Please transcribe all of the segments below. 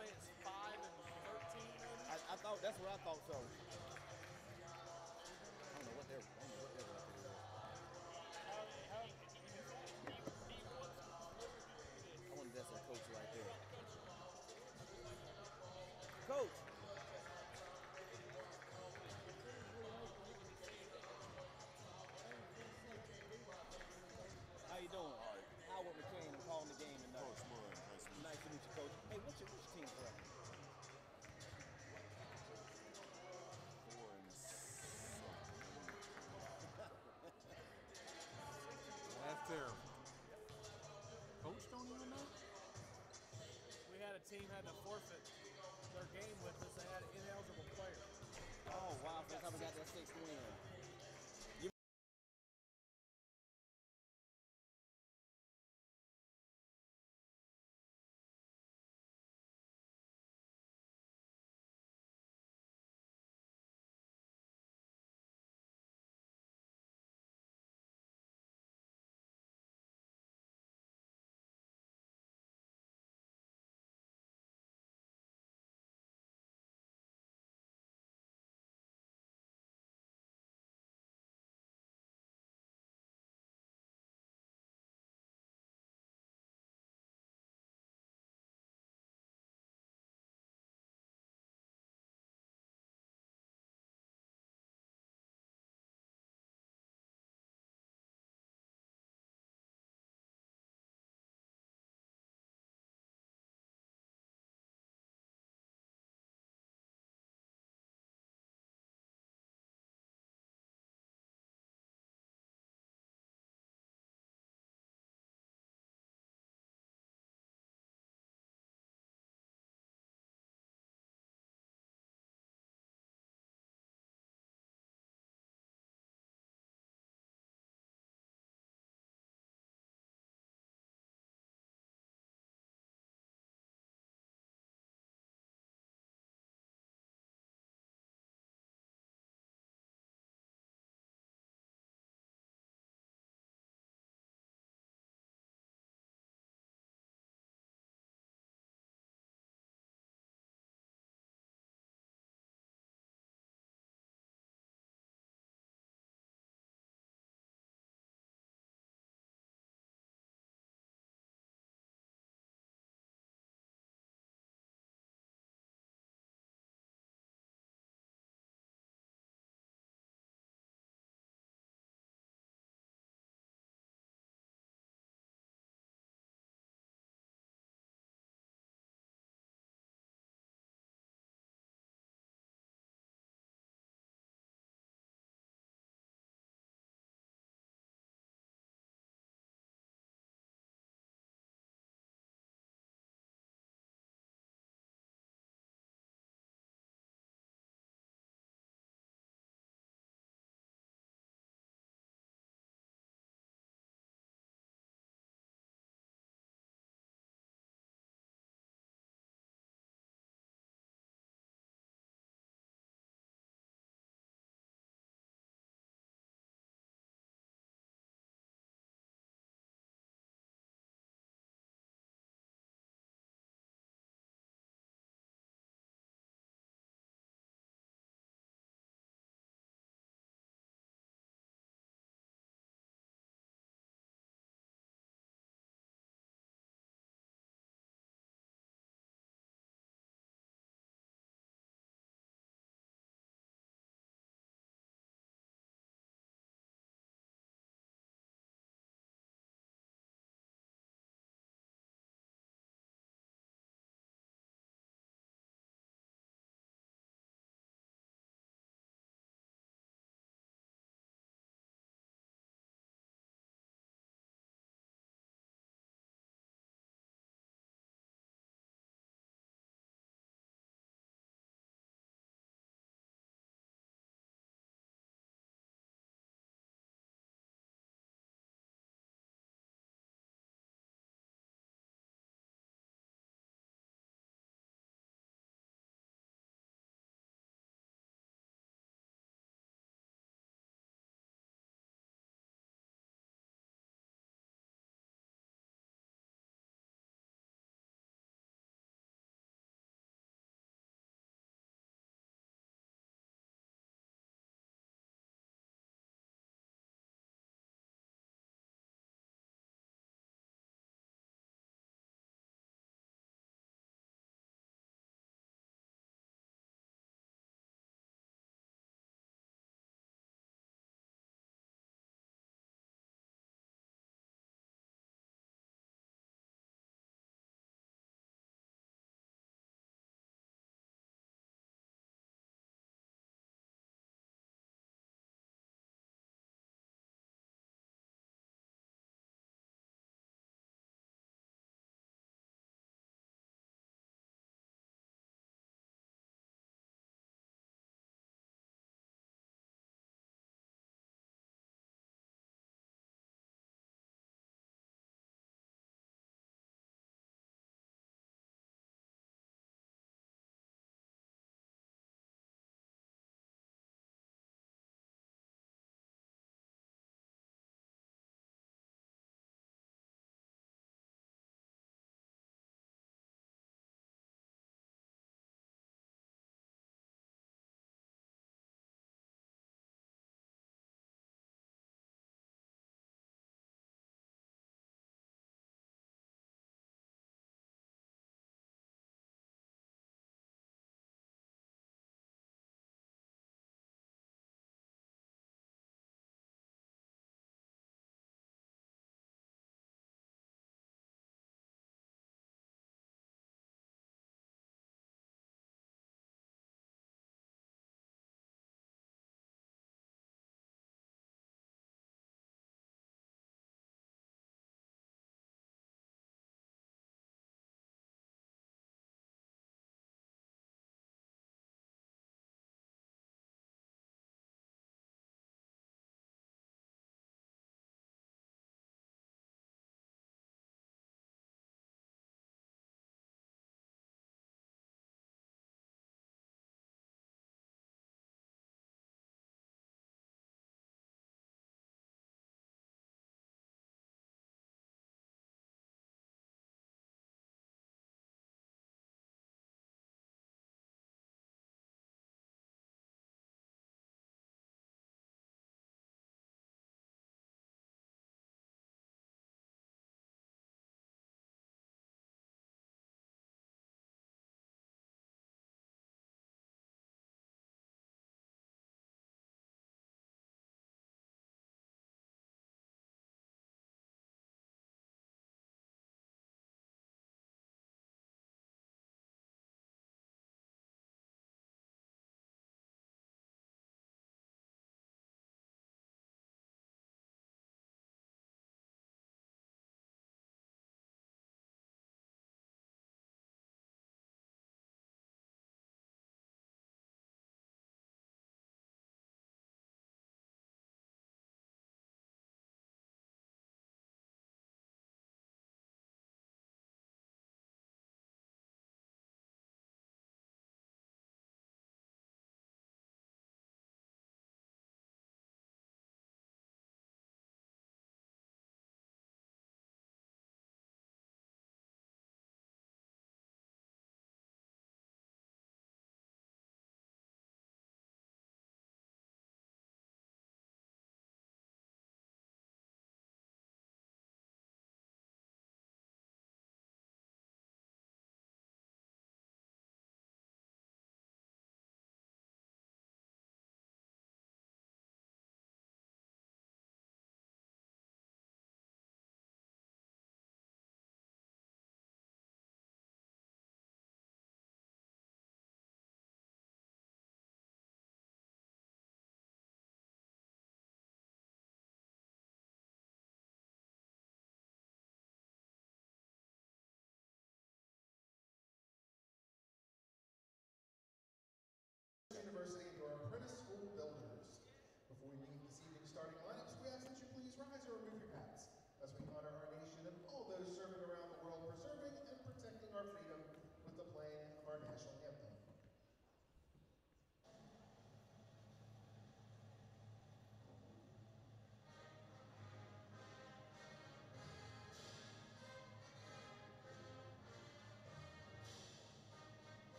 say it's 5-13, maybe. I thought that's what I thought. So I don't know what their record is. I wonder if that's a coach right there. Coach. How you doing? All right. Howard McCain. I'm calling the game tonight. Coach Murray, nice to meet you. Nice to meet you, Coach. Hey, what's your team record? 4-7. That's terrible. Coach don't even know? We had a team had to forfeit their game with us. They had an ineligible player. Oh, wow. First time we got that 6th win.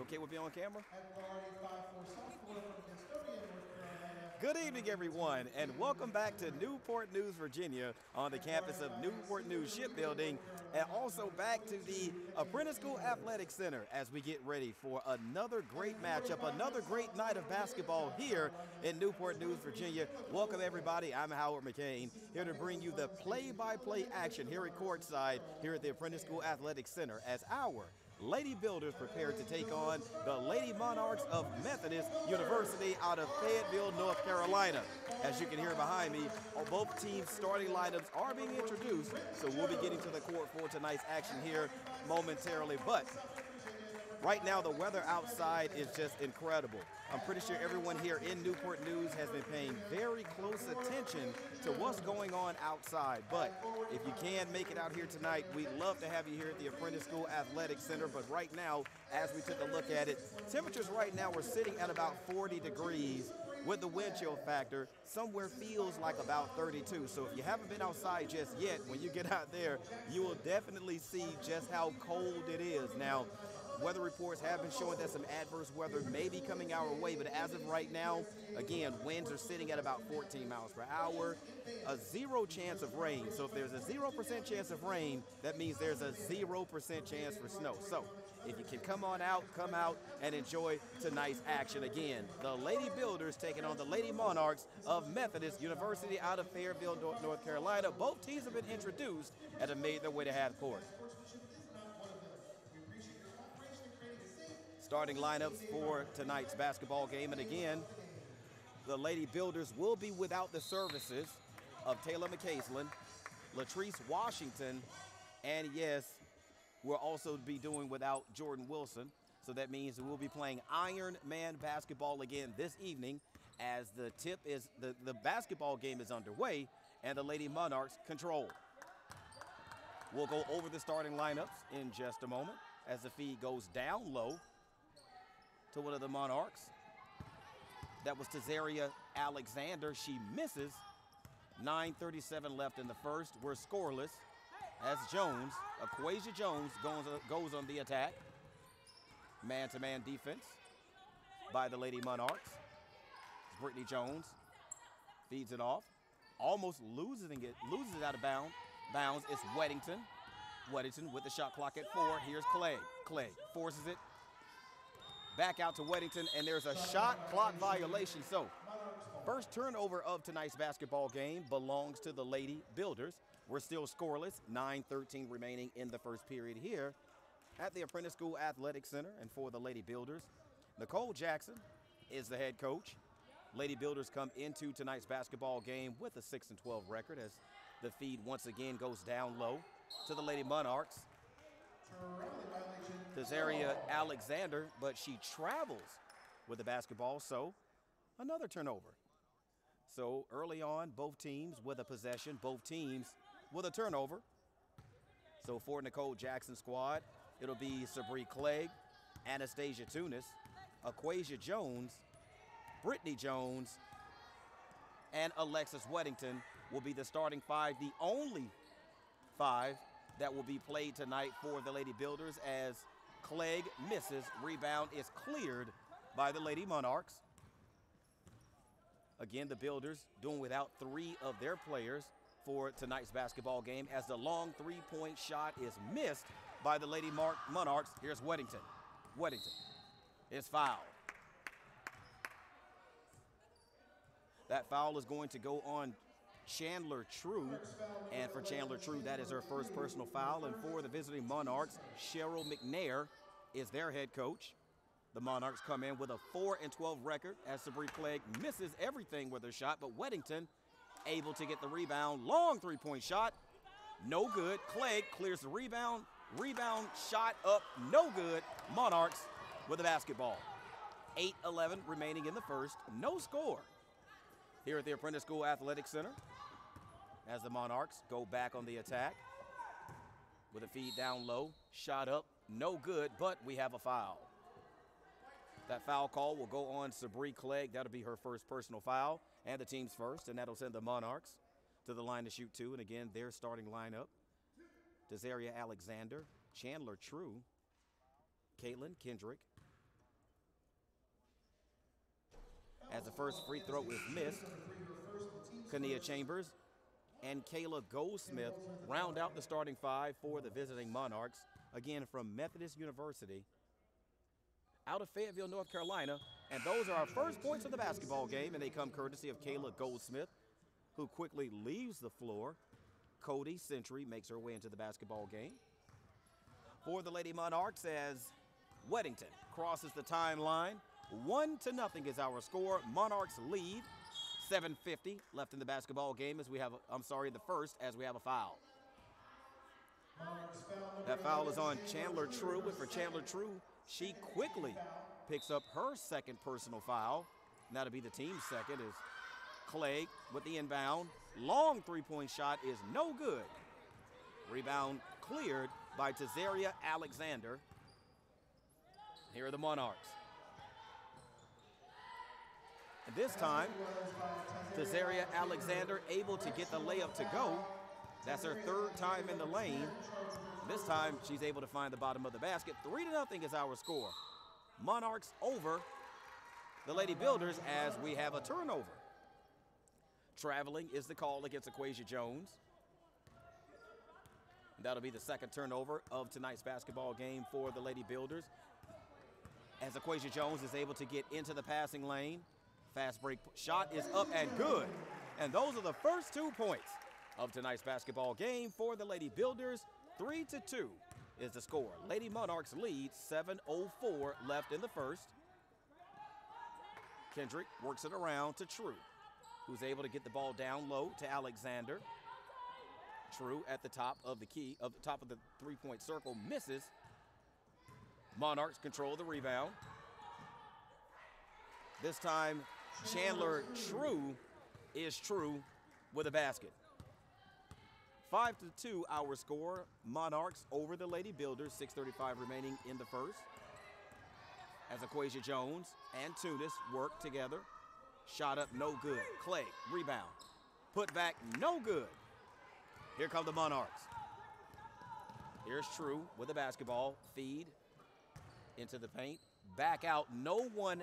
Okay with being on camera? Good evening, everyone, and welcome back to Newport News, Virginia, on the campus of Newport News Shipbuilding, and also back to the Apprentice School Athletic Center as we get ready for another great matchup, another great night of basketball here in Newport News, Virginia. Welcome, everybody. I'm Howard McCain, here to bring you the play-by-play action here at courtside here at the Apprentice School Athletic Center as our Lady Builders prepare to take on the Lady Monarchs of Methodist University out of Fayetteville, North Carolina. As you can hear behind me, both teams' starting lineups are being introduced, so we'll be getting to the court for tonight's action here momentarily. But right now, the weather outside is just incredible. I'm pretty sure everyone here in Newport News has been paying very close attention to what's going on outside. But if you can make it out here tonight, we'd love to have you here at the Apprentice School Athletic Center. But right now, as we took a look at it, temperatures right now are sitting at about 40 degrees with the wind chill factor. Somewhere feels like about 32. So if you haven't been outside just yet, when you get out there, you will definitely see just how cold it is. Now, weather reports have been showing that some adverse weather may be coming our way, but as of right now, again, winds are sitting at about 14 miles per hour, a 0 chance of rain. So if there's a 0% chance of rain, that means there's a 0% chance for snow. So if you can come out and enjoy tonight's action. Again, the Lady Builders taking on the Lady Monarchs of Methodist University out of Fayetteville, North Carolina. Both teams have been introduced and have made their way to half court. Starting lineups for tonight's basketball game. And again, the Lady Builders will be without the services of Taylor McCaslin, Latrice Washington, and yes, we'll also be doing without Jordan Wilson. So that means we'll be playing Iron Man basketball again this evening as the basketball game is underway and the Lady Monarchs control. We'll go over the starting lineups in just a moment as the feed goes down low to one of the Monarchs. That was Tazaria Alexander. She misses. 9:37 left in the first. We're scoreless as Jones, Aquasia Jones, goes on the attack. Man-to-man defense by the Lady Monarchs. Brittany Jones feeds it off. Almost loses it out of bounds. It's Weddington. Weddington with the shot clock at 4. Here's Clegg. Clegg forces it back out to Weddington, and there's a shot clock violation. So first turnover of tonight's basketball game belongs to the Lady Builders. We're still scoreless, 9:13 remaining in the first period here at the Apprentice School Athletic Center. And for the Lady Builders, Nicole Jackson is the head coach. Lady Builders come into tonight's basketball game with a 6-12 record as the feed once again goes down low to the Lady Monarchs. Tazaria Alexander, but she travels with the basketball, so another turnover. So early on, both teams with a possession, both teams with a turnover. So for Nicole Jackson's squad, it'll be Sabree Clegg, Anastasia Tunis, Aquasia Jones, Brittany Jones, and Alexis Weddington will be the starting 5, the only 5 that will be played tonight for the Lady Builders as Clegg misses. Rebound is cleared by the Lady Monarchs. Again, the Builders doing without 3 of their players for tonight's basketball game as the long 3-point shot is missed by the Lady Monarchs. Here's Weddington. Weddington is fouled. That foul is going to go on Chandler True, and for Chandler True, that is her first personal foul. And for the visiting Monarchs, Cheryl McNair is their head coach. The Monarchs come in with a 4-12 record as Sabree Clegg misses everything with her shot, but Weddington able to get the rebound. Long 3-point shot, no good. Clegg clears the rebound. Rebound shot up, no good. Monarchs with the basketball. 8:11 remaining in the first, no score here at the Apprentice School Athletic Center as the Monarchs go back on the attack with a feed down low. Shot up, no good, but we have a foul. That foul call will go on Sabree Clegg. That'll be her first personal foul and the team's first, and that'll send the Monarchs to the line to shoot 2. And again, their starting lineup: Tazaria Alexander, Chandler True, Caitlin Kendrick, as the first free throw is missed. Kania Chambers and Kayla Goldsmith round out the starting five for the visiting Monarchs, again from Methodist University out of Fayetteville, North Carolina. And those are our first points of the basketball game, and they come courtesy of Kayla Goldsmith, who quickly leaves the floor. Cody Century makes her way into the basketball game for the Lady Monarchs as Weddington crosses the timeline. 1-0 is our score. Monarchs lead. 7:50 left in the basketball game as we have, the first, as we have a foul. That foul is on Chandler True, and for Chandler True, she quickly picks up her second personal foul. And that'll be the team's second as Clegg with the inbound. Long three-point shot is no good. Rebound cleared by Tazaria Alexander. Here are the Monarchs. And this time, Tazaria Alexander able to get the layup to go. That's her third time in the lane. This time, she's able to find the bottom of the basket. 3-0 is our score. Monarchs over the Lady Builders as we have a turnover. Traveling is the call against Aquasia Jones. And that'll be the second turnover of tonight's basketball game for the Lady Builders, as Aquasia Jones is able to get into the passing lane. Fast break shot is up and good. And those are the first 2 points of tonight's basketball game for the Lady Builders. 3-2 is the score. Lady Monarchs lead, 7:04 left in the first. Kendrick works it around to True, who's able to get the ball down low to Alexander. True at the top of the three-point circle, misses. Monarchs control the rebound. This time, Chandler True is True with a basket. 5-2 our score. Monarchs over the Lady Builders. 6:35 remaining in the first. As Aquasia Jones and Tunis work together. Shot up, no good. Clegg, rebound. Put back, no good. Here come the Monarchs. Here's True with the basketball. Feed into the paint. Back out, no one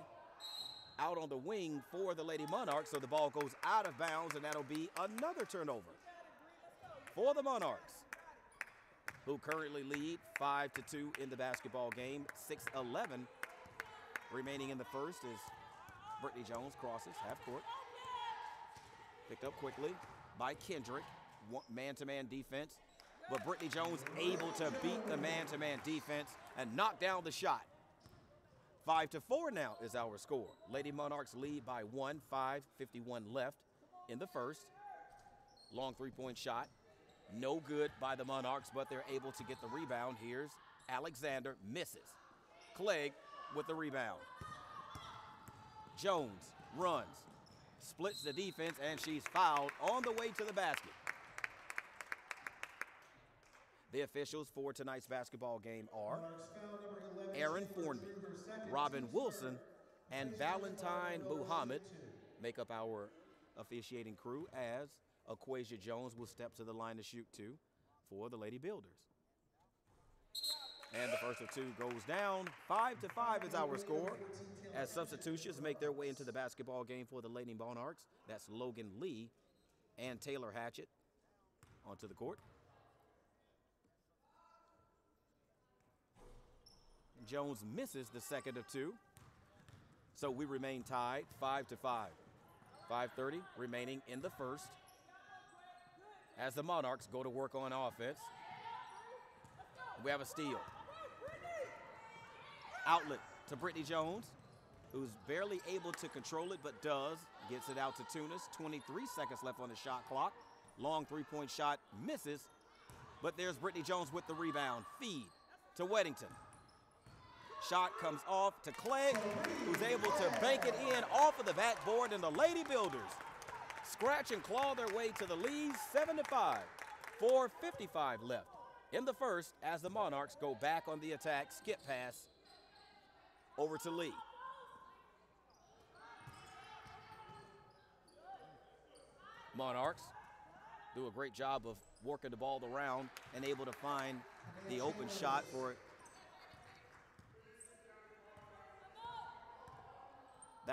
out on the wing for the Lady Monarchs, so the ball goes out of bounds, and that'll be another turnover for the Monarchs, who currently lead 5-2 in the basketball game. 6:11 remaining in the first as Brittany Jones crosses half court. Picked up quickly by Kendrick. Man-to-man defense, but Brittany Jones able to beat the man-to-man defense and knock down the shot. 5-4 now is our score. Lady Monarchs lead by 1, 5:51 left in the first. Long three-point shot, no good by the Monarchs, but they're able to get the rebound. Here's Alexander, misses. Clegg with the rebound. Jones runs, splits the defense, and she's fouled on the way to the basket. The officials for tonight's basketball game are Aaron Formby, Robin Wilson, and Valentine Muhammad make up our officiating crew, as Aquasia Jones will step to the line to shoot two for the Lady Builders. And the first of two goes down. 5-5 is our score as substitutions make their way into the basketball game for the Lady Monarchs. That's Logan Lee and Taylor Hatchett onto the court. Jones misses the second of two, so we remain tied 5-5. 5:30 remaining in the first as the Monarchs go to work on offense. We have a steal. Outlet to Brittany Jones, who's barely able to control it, but does. Gets it out to Tunis. 23 seconds left on the shot clock. Long three-point shot misses, but there's Brittany Jones with the rebound. Feed to Weddington. Shot comes off to Clegg, who's able to bank it in off of the backboard, and the Lady Builders scratch and claw their way to the lead, 7-5. 4:55 left in the first as the Monarchs go back on the attack. Skip pass over to Lee. Monarchs do a great job of working the ball around and able to find the open shot for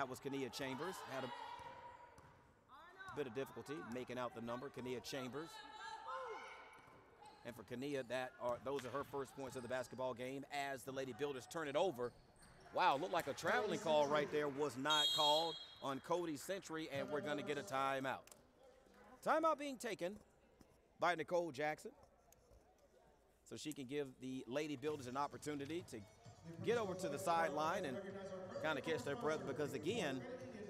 That was Kania Chambers. Had a bit of difficulty making out the number. Kania Chambers. And for Kania, those are her first points of the basketball game as the Lady Builders turn it over. Wow, looked like a traveling call right there was not called on Cody Century, and we're going to get a timeout. Timeout being taken by Nicole Jackson, so she can give the Lady Builders an opportunity to get over to the sideline and kind of catch their breath, because again,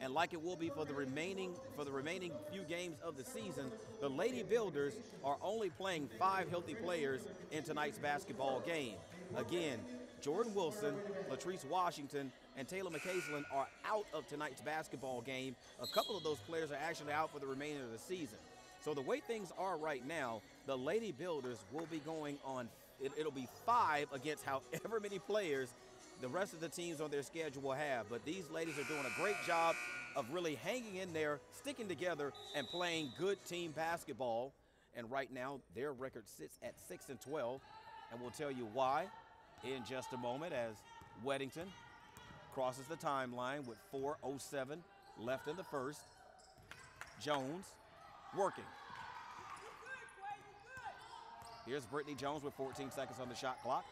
and like it will be for the remaining few games of the season, the Lady Builders are only playing 5 healthy players in tonight's basketball game. Again, Jordan Wilson, Latrice Washington, and Taylor McCaslin are out of tonight's basketball game. A couple of those players are actually out for the remainder of the season. So the way things are right now, the Lady Builders will be going on, it'll be 5 against however many players the rest of the teams on their schedule will have. But these ladies are doing a great job of really hanging in there, sticking together, and playing good team basketball. And right now, their record sits at 6-12, and we'll tell you why in just a moment as Weddington crosses the timeline with 4:07 left in the first. Jones working. Here's Brittany Jones with 14 seconds on the shot clock.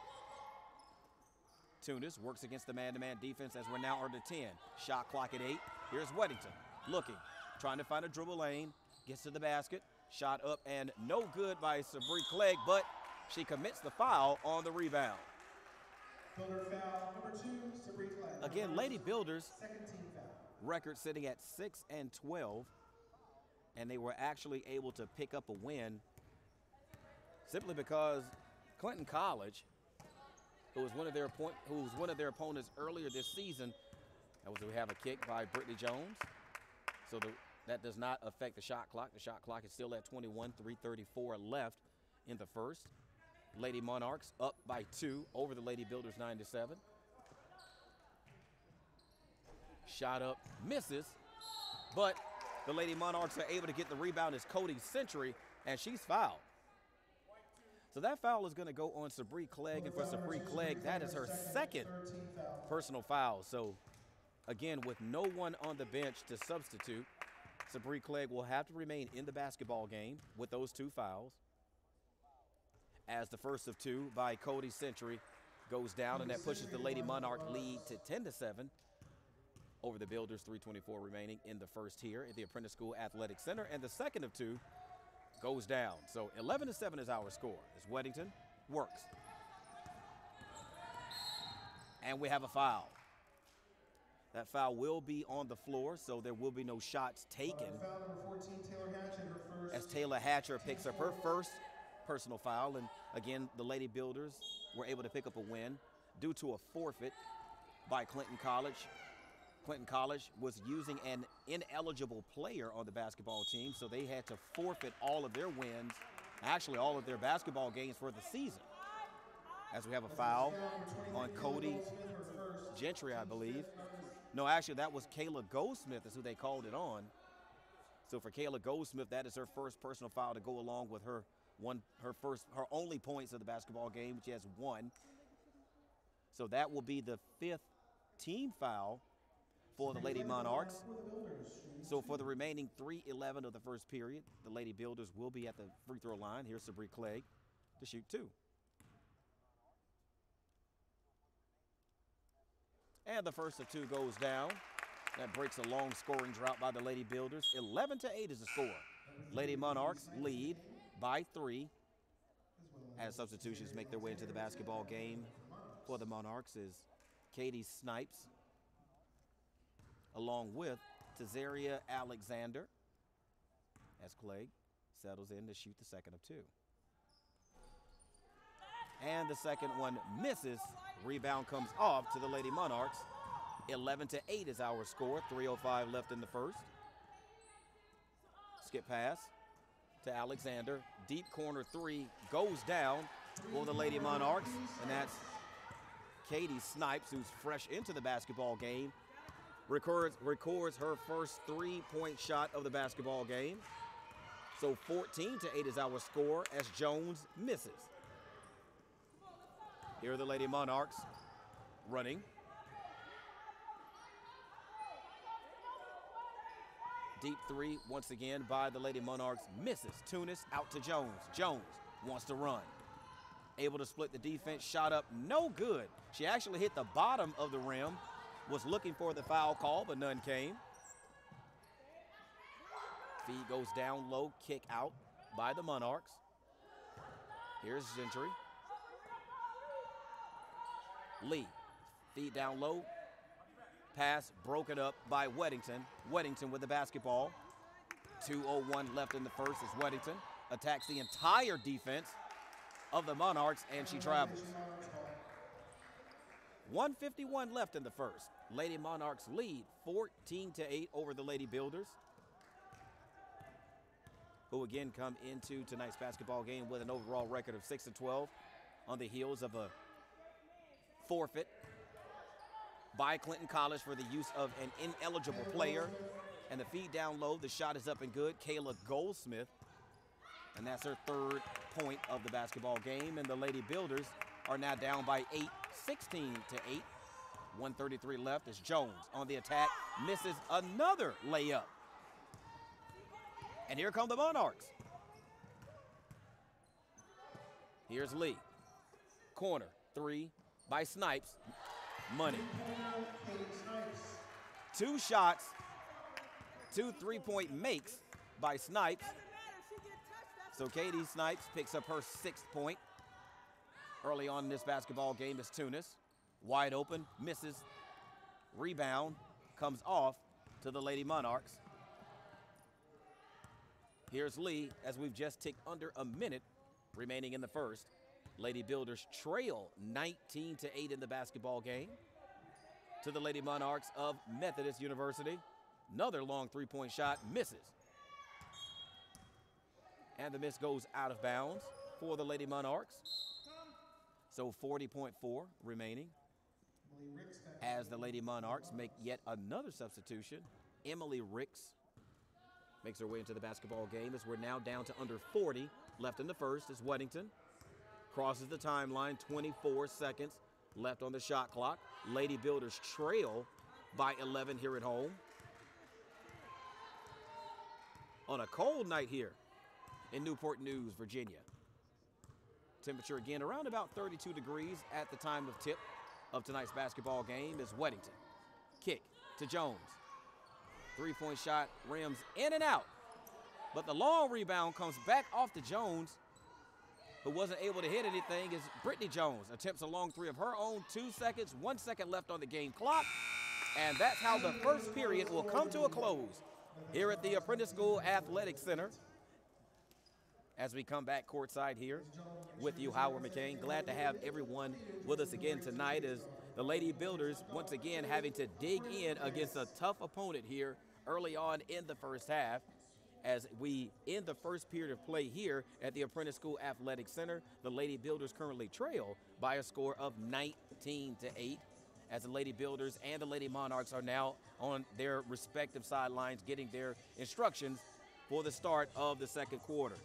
Tunis works against the man-to-man defense as we're now under 10. Shot clock at 8. Here's Weddington looking, trying to find a dribble lane, gets to the basket, shot up and no good by Sabri Clegg, but she commits the foul on the rebound. Builder foul number 2, Sabri Clegg. Again, Lady Builders Second team foul. record sitting at 6-12, and they were actually able to pick up a win simply because Clinton College, who was one of their opponents earlier this season, we have a kick by Brittany Jones. So that does not affect the shot clock. The shot clock is still at 21, 3:34 left in the first. Lady Monarchs up by 2 over the Lady Builders 9-7. Shot up, misses, but the Lady Monarchs are able to get the rebound as Cody Century, and she's fouled. So that foul is going to go on Sabri Clegg, and for Sabri Clegg, that is her second personal foul. So again, with no one on the bench to substitute, Sabri Clegg will have to remain in the basketball game with those 2 fouls, as the first of 2 by Cody Century goes down, and that pushes the Lady Monarch lead to 10-7 over the Builders. 3:24 remaining in the first here at the Apprentice School Athletic Center, and the second of 2 goes down. So 11-7 is our score as Weddington works. And we have a foul. That foul will be on the floor, so there will be no shots taken. Foul number 14, Taylor Hatcher, her first. As Taylor Hatcher picks up her first personal foul, and again, the Lady Builders were able to pick up a win due to a forfeit by Clinton College. Clinton College was using an ineligible player on the basketball team, so they had to forfeit all of their wins, actually all of their basketball games for the season. As we have a foul on Cody Gentry, I believe. No, actually, that was Kayla Goldsmith is who they called it on. So for Kayla Goldsmith, that is her first personal foul to go along with her only points of the basketball game, which has 1. So that will be the 5th team foul for the Lady Monarchs. So for the remaining 3:11 of the first period, the Lady Builders will be at the free throw line. Here's Sabri Clegg to shoot 2. And the first of 2 goes down. That breaks a long scoring drought by the Lady Builders. 11-8 is the score. Lady Monarchs lead by 3 as substitutions make their way into the basketball game. For the Monarchs is Katie Snipes, along with Tazaria Alexander, as Clegg settles in to shoot the second of 2. And the second one misses. Rebound comes off to the Lady Monarchs. 11-8 is our score. 3:05 left in the first. Skip pass to Alexander. Deep corner 3 goes down for the Lady Monarchs, and that's Katie Snipes, who's fresh into the basketball game. Records her first 3-point shot of the basketball game. So 14-8 is our score as Jones misses. Here are the Lady Monarchs running. Deep three once again by the Lady Monarchs. Misses. Tunis out to Jones. Jones wants to run. Able to split the defense. Shot up. No good. She actually hit the bottom of the rim. Was looking for the foul call, but none came. Feed goes down low. Kick out by the Monarchs. Here's Gentry. Lee. Feed down low. Pass broken up by Weddington. Weddington with the basketball. 2:01 left in the first as Weddington attacks the entire defense of the Monarchs, and she travels. 1:51 left in the first. Lady Monarchs lead 14-8 over the Lady Builders, who again come into tonight's basketball game with an overall record of 6-12 on the heels of a forfeit by Clinton College for the use of an ineligible player. And the feed down low, the shot is up and good. Kayla Goldsmith, and that's her third point of the basketball game. And the Lady Builders are now down by 8, 16-8. 1:33 left as Jones on the attack, misses another layup. And here come the Monarchs. Here's Lee. Corner, three by Snipes. Money. 2 shots, 2 3-point makes by Snipes. So Katie Snipes picks up her 6th point. Early on in this basketball game is Tunis. Wide open, misses. Rebound comes off to the Lady Monarchs. Here's Lee as we've just ticked under a minute remaining in the first. Lady Builders trail 19-8 in the basketball game to the Lady Monarchs of Methodist University. Another long 3-point shot, misses. And the miss goes out of bounds for the Lady Monarchs. So 40.4 remaining as the Lady Monarchs make yet another substitution. Emily Ricks makes her way into the basketball game as we're now down to under 40 left in the first as Weddington crosses the timeline. 24 seconds left on the shot clock. Lady Builders trail by 11 here at home. On a cold night here in Newport News, Virginia. Temperature again around about 32 degrees at the time of tip of tonight's basketball game is Weddington. Kick to Jones. 3-point shot rims in and out. But the long rebound comes back off to Jones, who wasn't able to hit anything, as Brittany Jones attempts a long three of her own. 2 seconds, 1 second left on the game clock. And that's how the first period will come to a close here at the Apprentice School Athletic Center. As we come back courtside here with you, Howard McCain. Glad to have everyone with us again tonight as the Lady Builders once again having to dig in against a tough opponent here early on in the first half. As we end the first period of play here at the Apprentice School Athletic Center, the Lady Builders currently trail by a score of 19-8. As the Lady Builders and the Lady Monarchs are now on their respective sidelines getting their instructions for the start of the second quarter.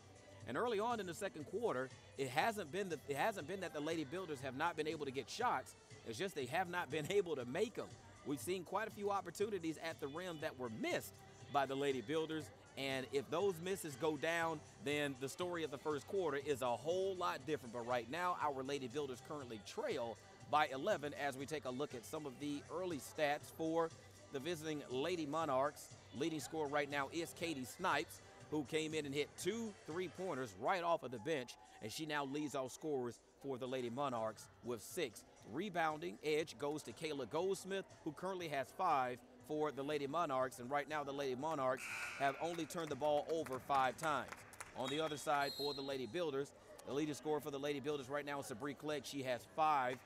And early on in the second quarter, it hasn't been that the Lady Builders have not been able to get shots. It's just they have not been able to make them. We've seen quite a few opportunities at the rim that were missed by the Lady Builders. And if those misses go down, then the story of the first quarter is a whole lot different. But right now, our Lady Builders currently trail by 11 as we take a look at some of the early stats for the visiting Lady Monarchs. Leading scorer right now is Katie Snipes, who came in and hit 2 3-pointers right off of the bench, and she now leads all scorers for the Lady Monarchs with 6. Rebounding edge goes to Kayla Goldsmith, who currently has 5 for the Lady Monarchs, and right now the Lady Monarchs have only turned the ball over 5 times. On the other side for the Lady Builders, the leading scorer for the Lady Builders right now is Sabree Clegg. She has 5.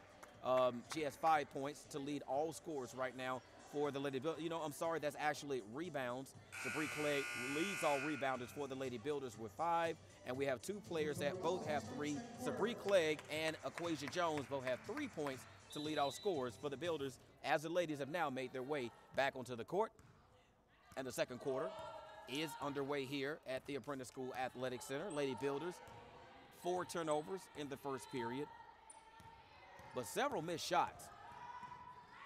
She has 5 points to lead all scorers right now for the Lady Builders. You know, I'm sorry, that's actually rebounds. Sabree Clegg leads all rebounders for the Lady Builders with 5. And we have 2 players that both have 3. Sabree Clegg and Aquasia Jones both have 3 points to lead all scorers for the Builders, as the ladies have now made their way back onto the court. And the second quarter is underway here at the Apprentice School Athletic Center. Lady Builders, 4 turnovers in the first period, but several missed shots.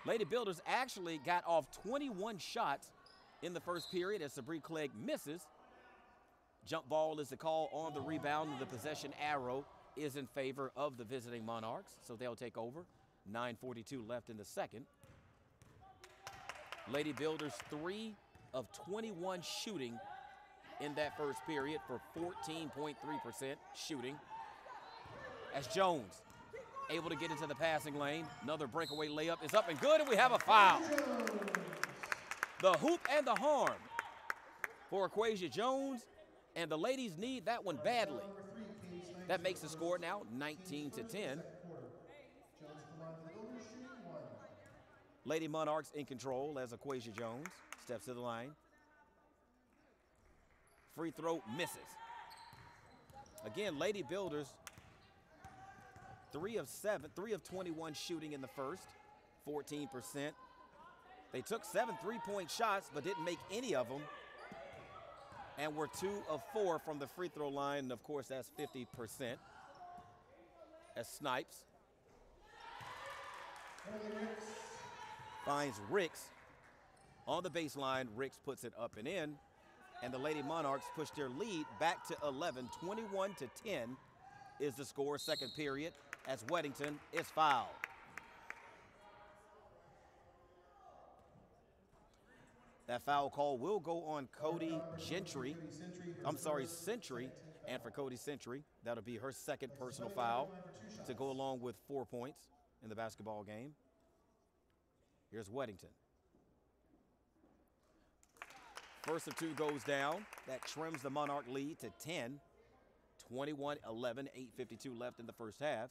Lady Builders actually got off 21 shots in the first period as Sabree Clegg misses. Jump ball is the call on the rebound, and the possession arrow is in favor of the visiting Monarchs, so they'll take over. 9:42 left in the second. Lady Builders 3 of 21 shooting in that first period for 14.3% shooting. As Jones able to get into the passing lane. Another breakaway layup is up and good, and we have a foul. The hoop and the harm for Aquasia Jones, and the ladies need that one badly. That makes the score now 19-10. Lady Monarchs in control as Aquasia Jones steps to the line. Free throw misses. Again, Lady Builders 3 of 21 shooting in the first, 14%. They took 7 three-point shots but didn't make any of them, and were 2 of 4 from the free throw line, and of course that's 50%. As Snipes finds Ricks on the baseline. Ricks puts it up and in, and the Lady Monarchs push their lead back to 11. 21-10 is the score, second period, as Weddington is fouled. That foul call will go on Cody Gentry. I'm sorry, Century. And for Cody Century, that'll be her second personal foul to go along with 4 points in the basketball game. Here's Weddington. First of 2 goes down. That trims the Monarch lead to 10. 21-11, 8:52 left in the first half.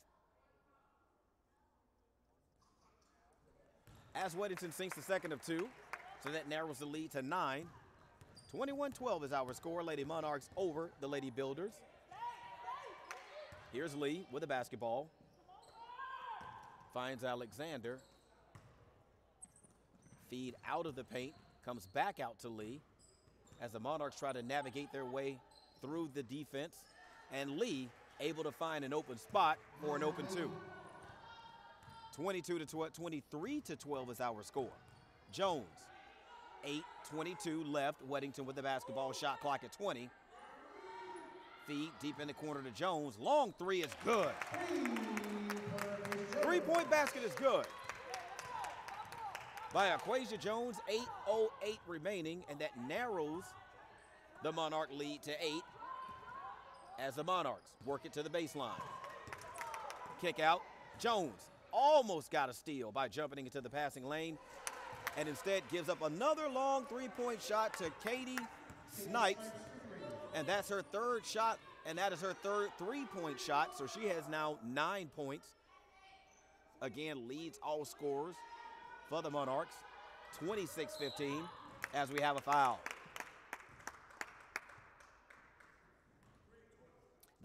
As Weddington sinks the second of 2, so that narrows the lead to 9. 21-12 is our score. Lady Monarchs over the Lady Builders. Here's Lee with the basketball. Finds Alexander. Feed out of the paint. Comes back out to Lee as the Monarchs try to navigate their way through the defense. And Lee able to find an open spot for an open 2. 23-12 is our score. Jones, 8:22 left. Weddington with the basketball, shot clock at 20. Feed deep in the corner to Jones. Long 3 is good. 3-point basket is good by Aquasia Jones. 8:08 remaining, and that narrows the Monarch lead to 8 as the Monarchs work it to the baseline. Kick out. Jones almost got a steal by jumping into the passing lane, and instead gives up another long 3-point shot to Katie Snipes, and that's her third shot, and that is her third 3-point shot, so she has now 9 points. Again, leads all scorers for the Monarchs, 26-15, as we have a foul.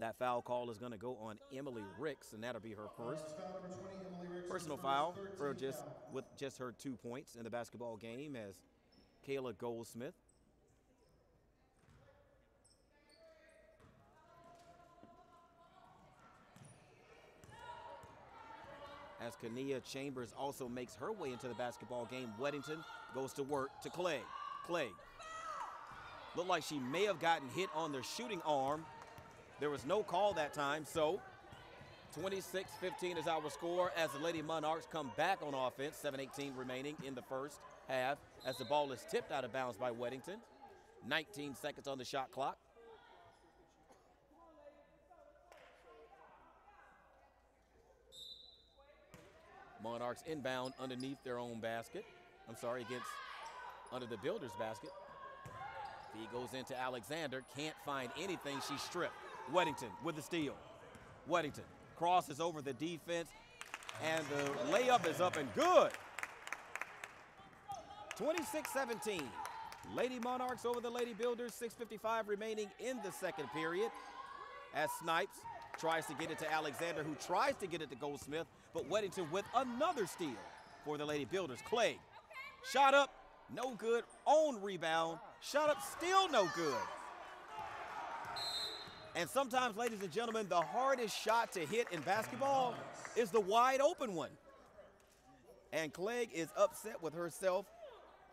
That foul call is going to go on Emily Ricks, and that'll be her first personal foul for just her 2 points in the basketball game as Kayla Goldsmith. As Kania Chambers also makes her way into the basketball game, Weddington goes to work to Clegg. Clegg looked like she may have gotten hit on the shooting arm. There was no call that time, so 26-15 is our score as the Lady Monarchs come back on offense. 7:18 remaining in the first half as the ball is tipped out of bounds by Weddington. 19 seconds on the shot clock. Monarchs inbound underneath their own basket. I'm sorry, under the Builders' basket. He goes into Alexander, can't find anything, she's stripped. Weddington with the steal. Weddington crosses over the defense, and the layup is up and good. 26-17. Lady Monarchs over the Lady Builders. 6:55 remaining in the second period as Snipes tries to get it to Alexander, who tries to get it to Goldsmith, but Weddington with another steal for the Lady Builders. Clegg, shot up, no good. On rebound, shot up, still no good. And sometimes, ladies and gentlemen, the hardest shot to hit in basketball is the wide open one. And Clegg is upset with herself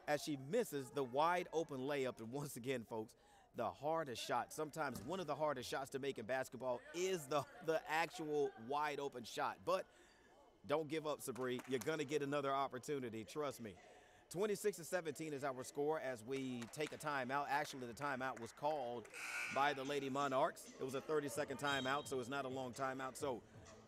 as she misses the wide open layup. And once again, folks, the hardest shot, sometimes one of the hardest shots to make in basketball is the actual wide open shot. But don't give up, Sabri. You're going to get another opportunity, trust me. 26-17 is our score as we take a timeout. Actually, the timeout was called by the Lady Monarchs. It was a 30-second timeout, so it's not a long timeout. So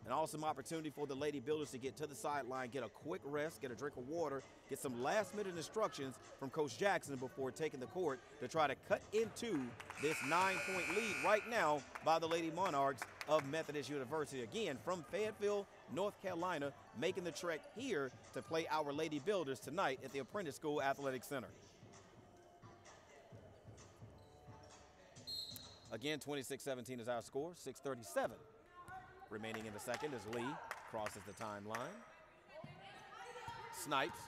an awesome opportunity for the Lady Builders to get to the sideline, get a quick rest, get a drink of water, get some last-minute instructions from Coach Jackson before taking the court to try to cut into this 9-point lead right now by the Lady Monarchs of Methodist University. Again, from Fayetteville, North Carolina, making the trek here to play our Lady Builders tonight at the Apprentice School Athletic Center. Again, 26-17 is our score, 6:37 remaining in the second as Lee crosses the timeline. Snipes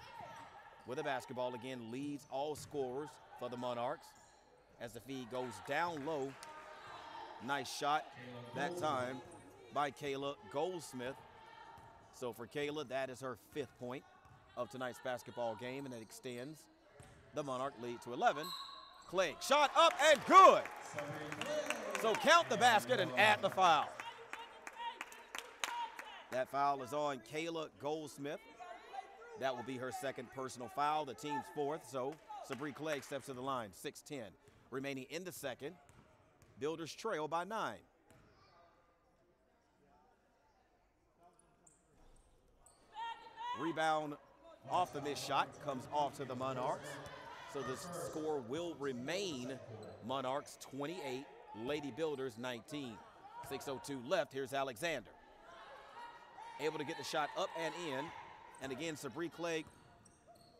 with a basketball again leads all scorers for the Monarchs as the feed goes down low. Nice shot that time by Kayla Goldsmith. So for Kayla, that is her 5th point of tonight's basketball game, and it extends the Monarch lead to 11. Clegg, shot up and good. So count the basket and add the foul. That foul is on Kayla Goldsmith. That will be her 2nd personal foul, the team's 4th. So Sabri Clegg steps to the line, 6:10 remaining in the second. Builders trail by 9. Rebound off the missed shot comes off to the Monarchs. So the score will remain Monarchs 28, Lady Builders 19. 6:02 left. Here's Alexander. Able to get the shot up and in. And again, Sabri Clegg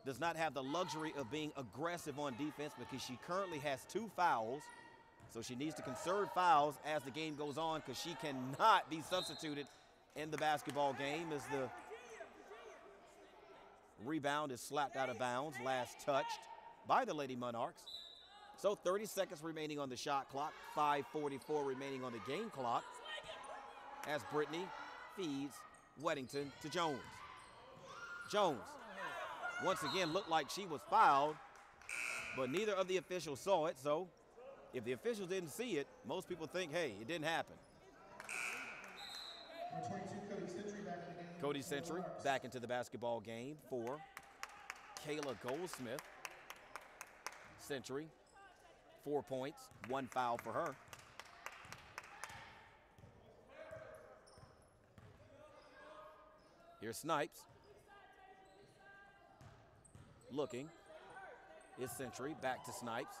does not have the luxury of being aggressive on defense because she currently has 2 fouls. So she needs to conserve fouls as the game goes on because she cannot be substituted in the basketball game as the rebound is slapped out of bounds, last touched by the Lady Monarchs. So 30 seconds remaining on the shot clock, 5:44 remaining on the game clock as Brittany feeds Weddington to Jones. Jones, once again, looked like she was fouled, but neither of the officials saw it. So if the officials didn't see it, most people think, hey, it didn't happen. Cody Century back into the basketball game for Kayla Goldsmith. Century, 4 points, 1 foul for her. Here's Snipes. Looking is Century, back to Snipes.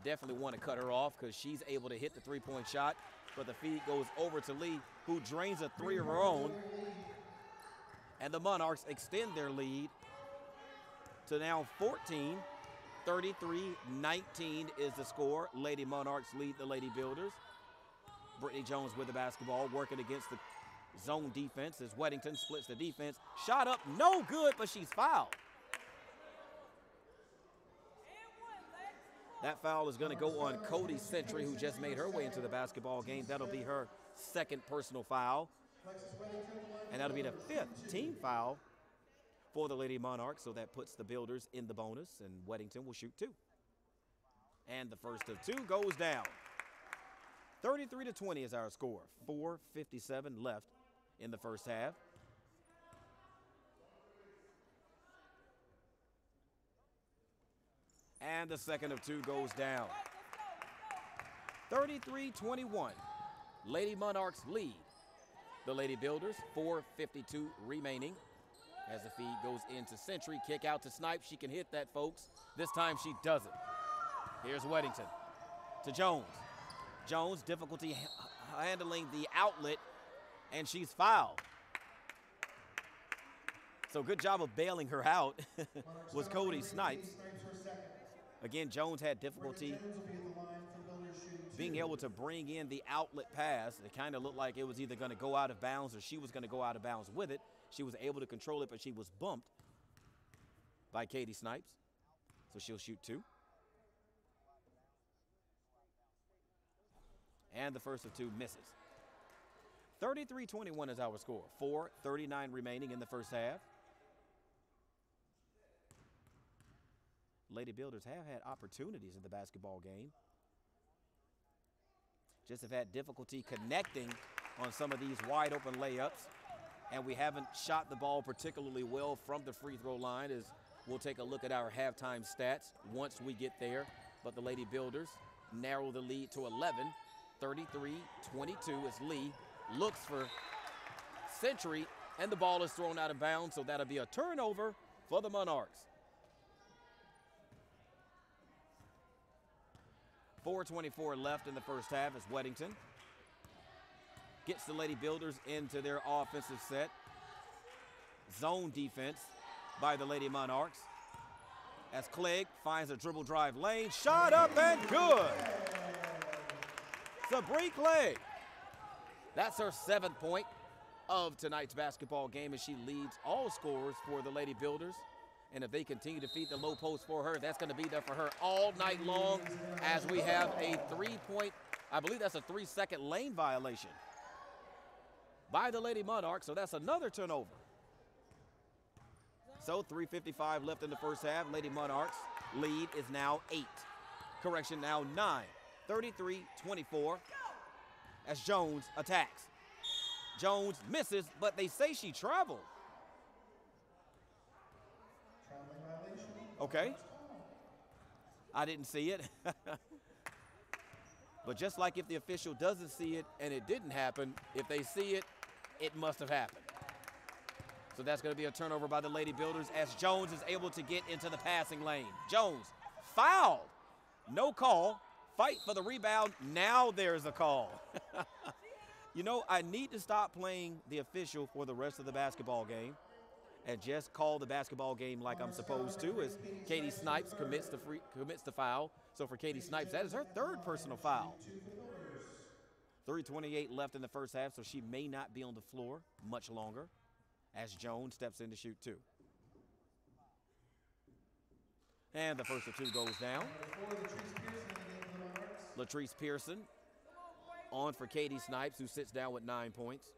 Definitely want to cut her off because she's able to hit the 3-point shot, but the feed goes over to Lee, who drains a 3 of her own. And the Monarchs extend their lead to now 14. 33-19 is the score. Lady Monarchs lead the Lady Builders. Brittany Jones with the basketball, working against the zone defense as Weddington splits the defense. Shot up, no good, but she's fouled. That foul is going to go on Cody Century, who just made her way into the basketball game. That'll be her 2nd personal foul. And that'll be the 5th team foul for the Lady Monarchs. So that puts the Builders in the bonus, and Weddington will shoot 2. And the first of 2 goes down. 33-20 is our score. 4:57 left in the first half. And the second of 2 goes down. 33-21. Lady Monarchs lead the Lady Builders. 4:52 remaining as the feed goes into Century. Kick out to Snipe. She can hit that, folks. This time she doesn't. Here's Weddington to Jones. Jones, difficulty handling the outlet, and she's fouled. So good job of bailing her out was Cody Snipes. Again, Jones had difficulty being able to bring in the outlet pass. It kind of looked like it was either going to go out of bounds or she was going to go out of bounds with it. She was able to control it, but she was bumped by Katie Snipes. So she'll shoot 2. And the first of 2 misses. 33-21 is our score. 4:39 remaining in the first half. Lady Builders have had opportunities in the basketball game. Just have had difficulty connecting on some of these wide open layups. And we haven't shot the ball particularly well from the free throw line, as we'll take a look at our halftime stats once we get there. But the Lady Builders narrow the lead to 11, 33-22 as Lee looks for Century, and the ball is thrown out of bounds, so that'll be a turnover for the Monarchs. 4:24 left in the first half as Weddington gets the Lady Builders into their offensive set. Zone defense by the Lady Monarchs as Clegg finds a dribble drive lane. Shot up and good. Sabree Clegg. That's her 7th point of tonight's basketball game, as she leads all scorers for the Lady Builders. And if they continue to feed the low post for her, that's going to be there for her all night long, as we have a 3-point, I believe that's a 3-second lane violation by the Lady Monarchs, so that's another turnover. So 3:55 left in the first half. Lady Monarchs lead is now 8. Correction, now 9. 33-24 as Jones attacks. Jones misses, but they say she traveled. Okay. I didn't see it. But just like if the official doesn't see it and it didn't happen, if they see it, it must have happened. So that's going to be a turnover by the Lady Builders as Jones is able to get into the passing lane. Jones fouled. No call. Fight for the rebound. Now there's a call. You know, I need to stop playing the official for the rest of the basketball game and just call the basketball game like I'm supposed to, as Katie Snipes commits the foul. So for Katie Snipes, that is her 3rd personal foul. 3:28 left in the first half, so she may not be on the floor much longer as Jones steps in to shoot 2. And the first of 2 goes down. Latrice Pearson on for Katie Snipes, who sits down with 9 points.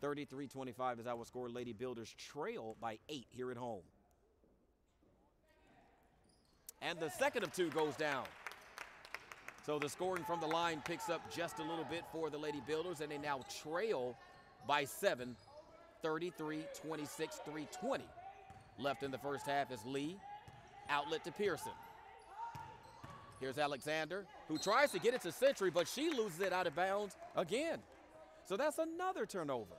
33-25 is our score. Lady Builders trail by 8 here at home. And the second of 2 goes down. So the scoring from the line picks up just a little bit for the Lady Builders, and they now trail by 7, 33-26, 3:20 left in the first half as Lee outlet to Pearson. Here's Alexander, who tries to get it to Century, but she loses it out of bounds again. So that's another turnover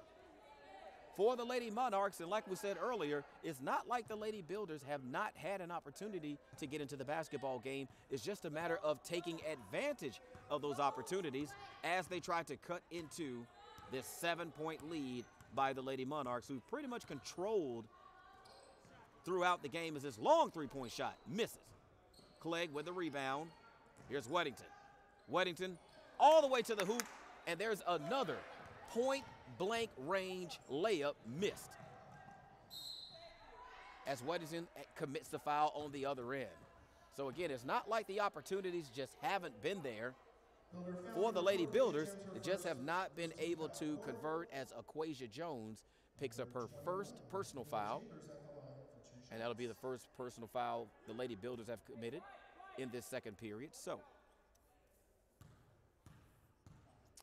for the Lady Monarchs. And like we said earlier, it's not like the Lady Builders have not had an opportunity to get into the basketball game. It's just a matter of taking advantage of those opportunities as they try to cut into this 7-point lead by the Lady Monarchs, who pretty much controlled throughout the game as this long 3-point shot misses. Clegg with the rebound. Here's Weddington. Weddington all the way to the hoop, and there's another point-blank range layup missed as Weddington commits the foul on the other end. So again, it's not like the opportunities just haven't been there for the Lady Builders. They just have not been able to convert, as Aquasia Jones picks up her first personal foul. And that'll be the first personal foul the Lady Builders have committed in this second period. So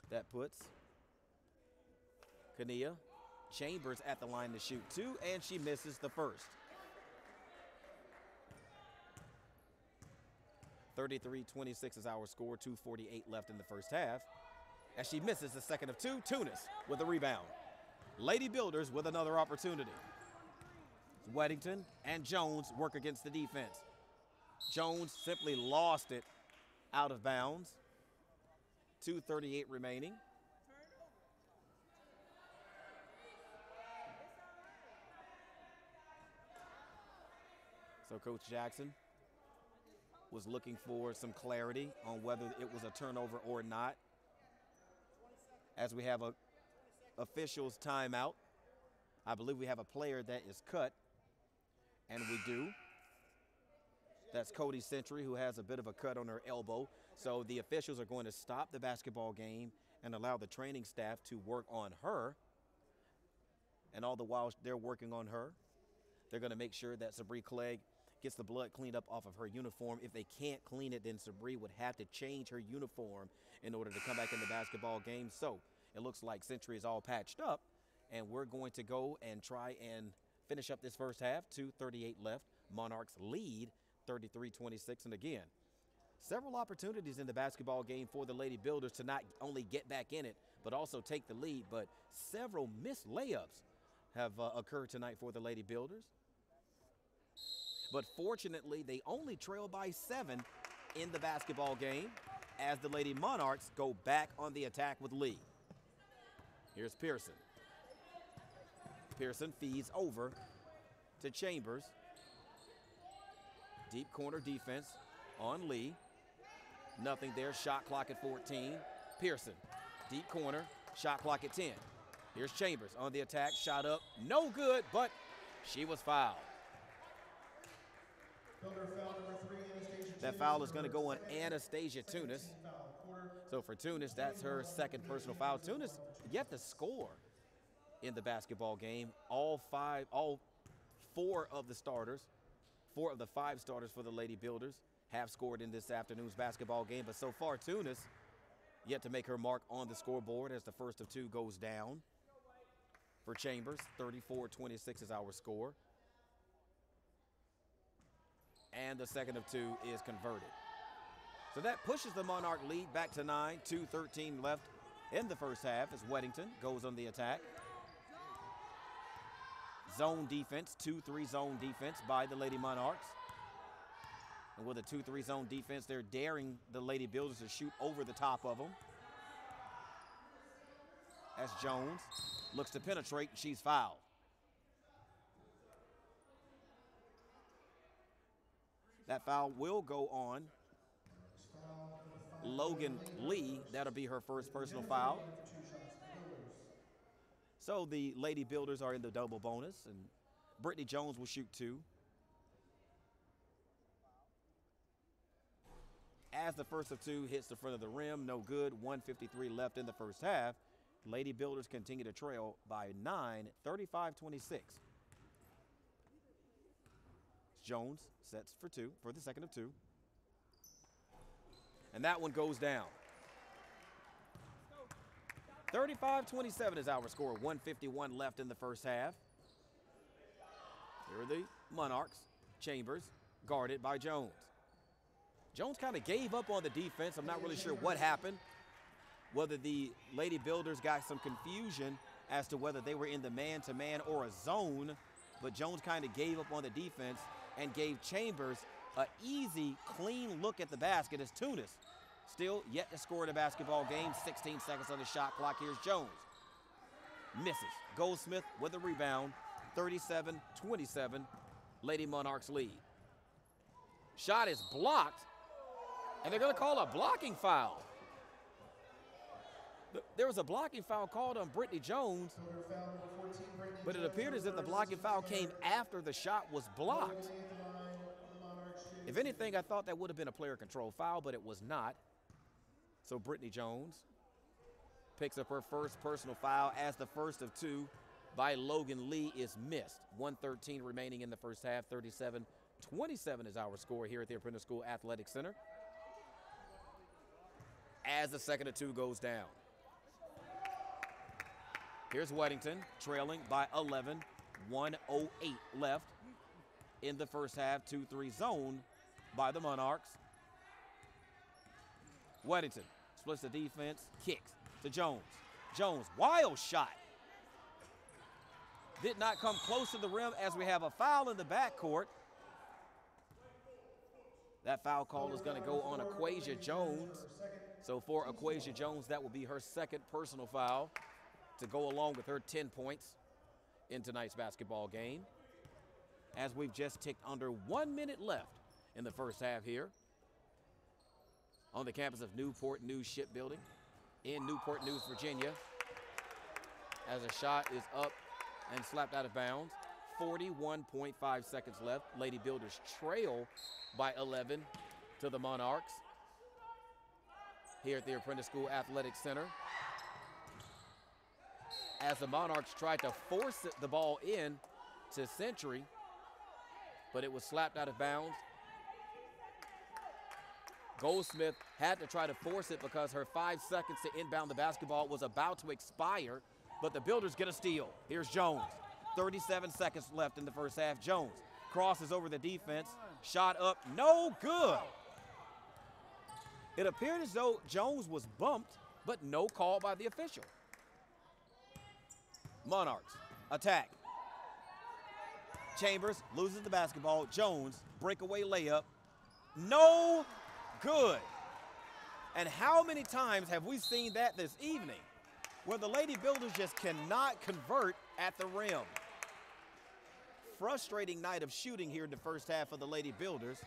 that puts Kania Chambers at the line to shoot 2, and she misses the first. 33-26 is our score, 2:48 left in the first half. As she misses the second of 2, Tunis with a rebound. Lady Builders with another opportunity. Weddington and Jones work against the defense. Jones simply lost it out of bounds. 2:38 remaining. So Coach Jackson was looking for some clarity on whether it was a turnover or not, as we have a official's timeout. I believe we have a player that is cut. And we do. That's Cody Century, who has a bit of a cut on her elbow. So the officials are going to stop the basketball game and allow the training staff to work on her. And all the while they're working on her, they're going to make sure that Sabree Clegg gets the blood cleaned up off of her uniform. If they can't clean it, then Sabree would have to change her uniform in order to come back in the basketball game. So it looks like Century is all patched up, and we're going to go and try and finish up this first half. 2:38 left. Monarchs lead 33-26. And again, several opportunities in the basketball game for the Lady Builders to not only get back in it, but also take the lead. But several missed layups have occurred tonight for the Lady Builders. But fortunately, they only trail by 7 in the basketball game as the Lady Monarchs go back on the attack with Lee. Here's Pearson. Pearson feeds over to Chambers. Deep corner defense on Lee. Nothing there. Shot clock at 14. Pearson, deep corner. Shot clock at 10. Here's Chambers on the attack. Shot up. No good, but she was fouled. That foul is going to go on Anastasia Tunis. So for Tunis, that's her second personal foul. Tunis yet to score in the basketball game. All 4 of the starters, 4 of the 5 starters for the Lady Builders have scored in this afternoon's basketball game. But so far, Tunis yet to make her mark on the scoreboard as the first of 2 goes down. For Chambers, 34-26 is our score. And the second of 2 is converted. So that pushes the Monarch lead back to 9. 2:13 left in the first half as Weddington goes on the attack. Zone defense, 2-3 zone defense by the Lady Monarchs. And with a 2-3 zone defense, they're daring the Lady Builders to shoot over the top of them. As Jones looks to penetrate, she's fouled. That foul will go on Logan Lee. That'll be her first personal foul. So the Lady Builders are in the double bonus, and Brittany Jones will shoot 2. As the first of 2 hits the front of the rim, no good. 1:53 left in the first half. Lady Builders continue to trail by 9, 35-26. Jones sets for 2, for the second of 2. And that one goes down. 35-27 is our score. 1:51 left in the first half. Here are the Monarchs. Chambers guarded by Jones. Jones kind of gave up on the defense. I'm not really sure what happened. Whether the Lady Builders got some confusion as to whether they were in the man-to-man or a zone. But Jones kind of gave up on the defense and gave Chambers an easy, clean look at the basket as Tunis still yet to score in the basketball game. 16 seconds on the shot clock. Here's Jones. Misses. Goldsmith with a rebound. 37-27. Lady Monarchs lead. Shot is blocked, and they're going to call a blocking foul. There was a blocking foul called on Brittany Jones, but it appeared as if the blocking foul came after the shot was blocked. If anything, I thought that would have been a player control foul, but it was not. So Brittany Jones picks up her first personal foul as the first of 2 by Logan Lee is missed. 1:13 remaining in the first half. 37-27 is our score here at the Apprentice School Athletic Center as the second of 2 goes down. Here's Weddington trailing by 11. 1:08 left in the first half. 2-3 zone by the Monarchs. Weddington splits the defense, kicks to Jones. Jones, wild shot. Did not come close to the rim as we have a foul in the backcourt. That foul call is going to go on Aquasia Jones. So for Aquasia Jones, that will be her second personal foul to go along with her 10 points in tonight's basketball game. As we've just ticked under 1 minute left in the first half here on the campus of Newport News Shipbuilding in Newport News, Virginia. As a shot is up and slapped out of bounds. 41.5 seconds left. Lady Builders trail by 11 to the Monarchs here at the Apprentice School Athletic Center. As the Monarchs tried to force the ball in to Century, but it was slapped out of bounds. Goldsmith had to try to force it because her 5 seconds to inbound the basketball was about to expire, but the Builders get a steal. Here's Jones. 37 seconds left in the first half. Jones crosses over the defense. Shot up, no good. It appeared as though Jones was bumped, but no call by the official. Monarchs attack. Chambers loses the basketball. Jones, breakaway layup. No good. And how many times have we seen that this evening where the Lady Builders just cannot convert at the rim? Frustrating night of shooting here in the first half of the Lady Builders,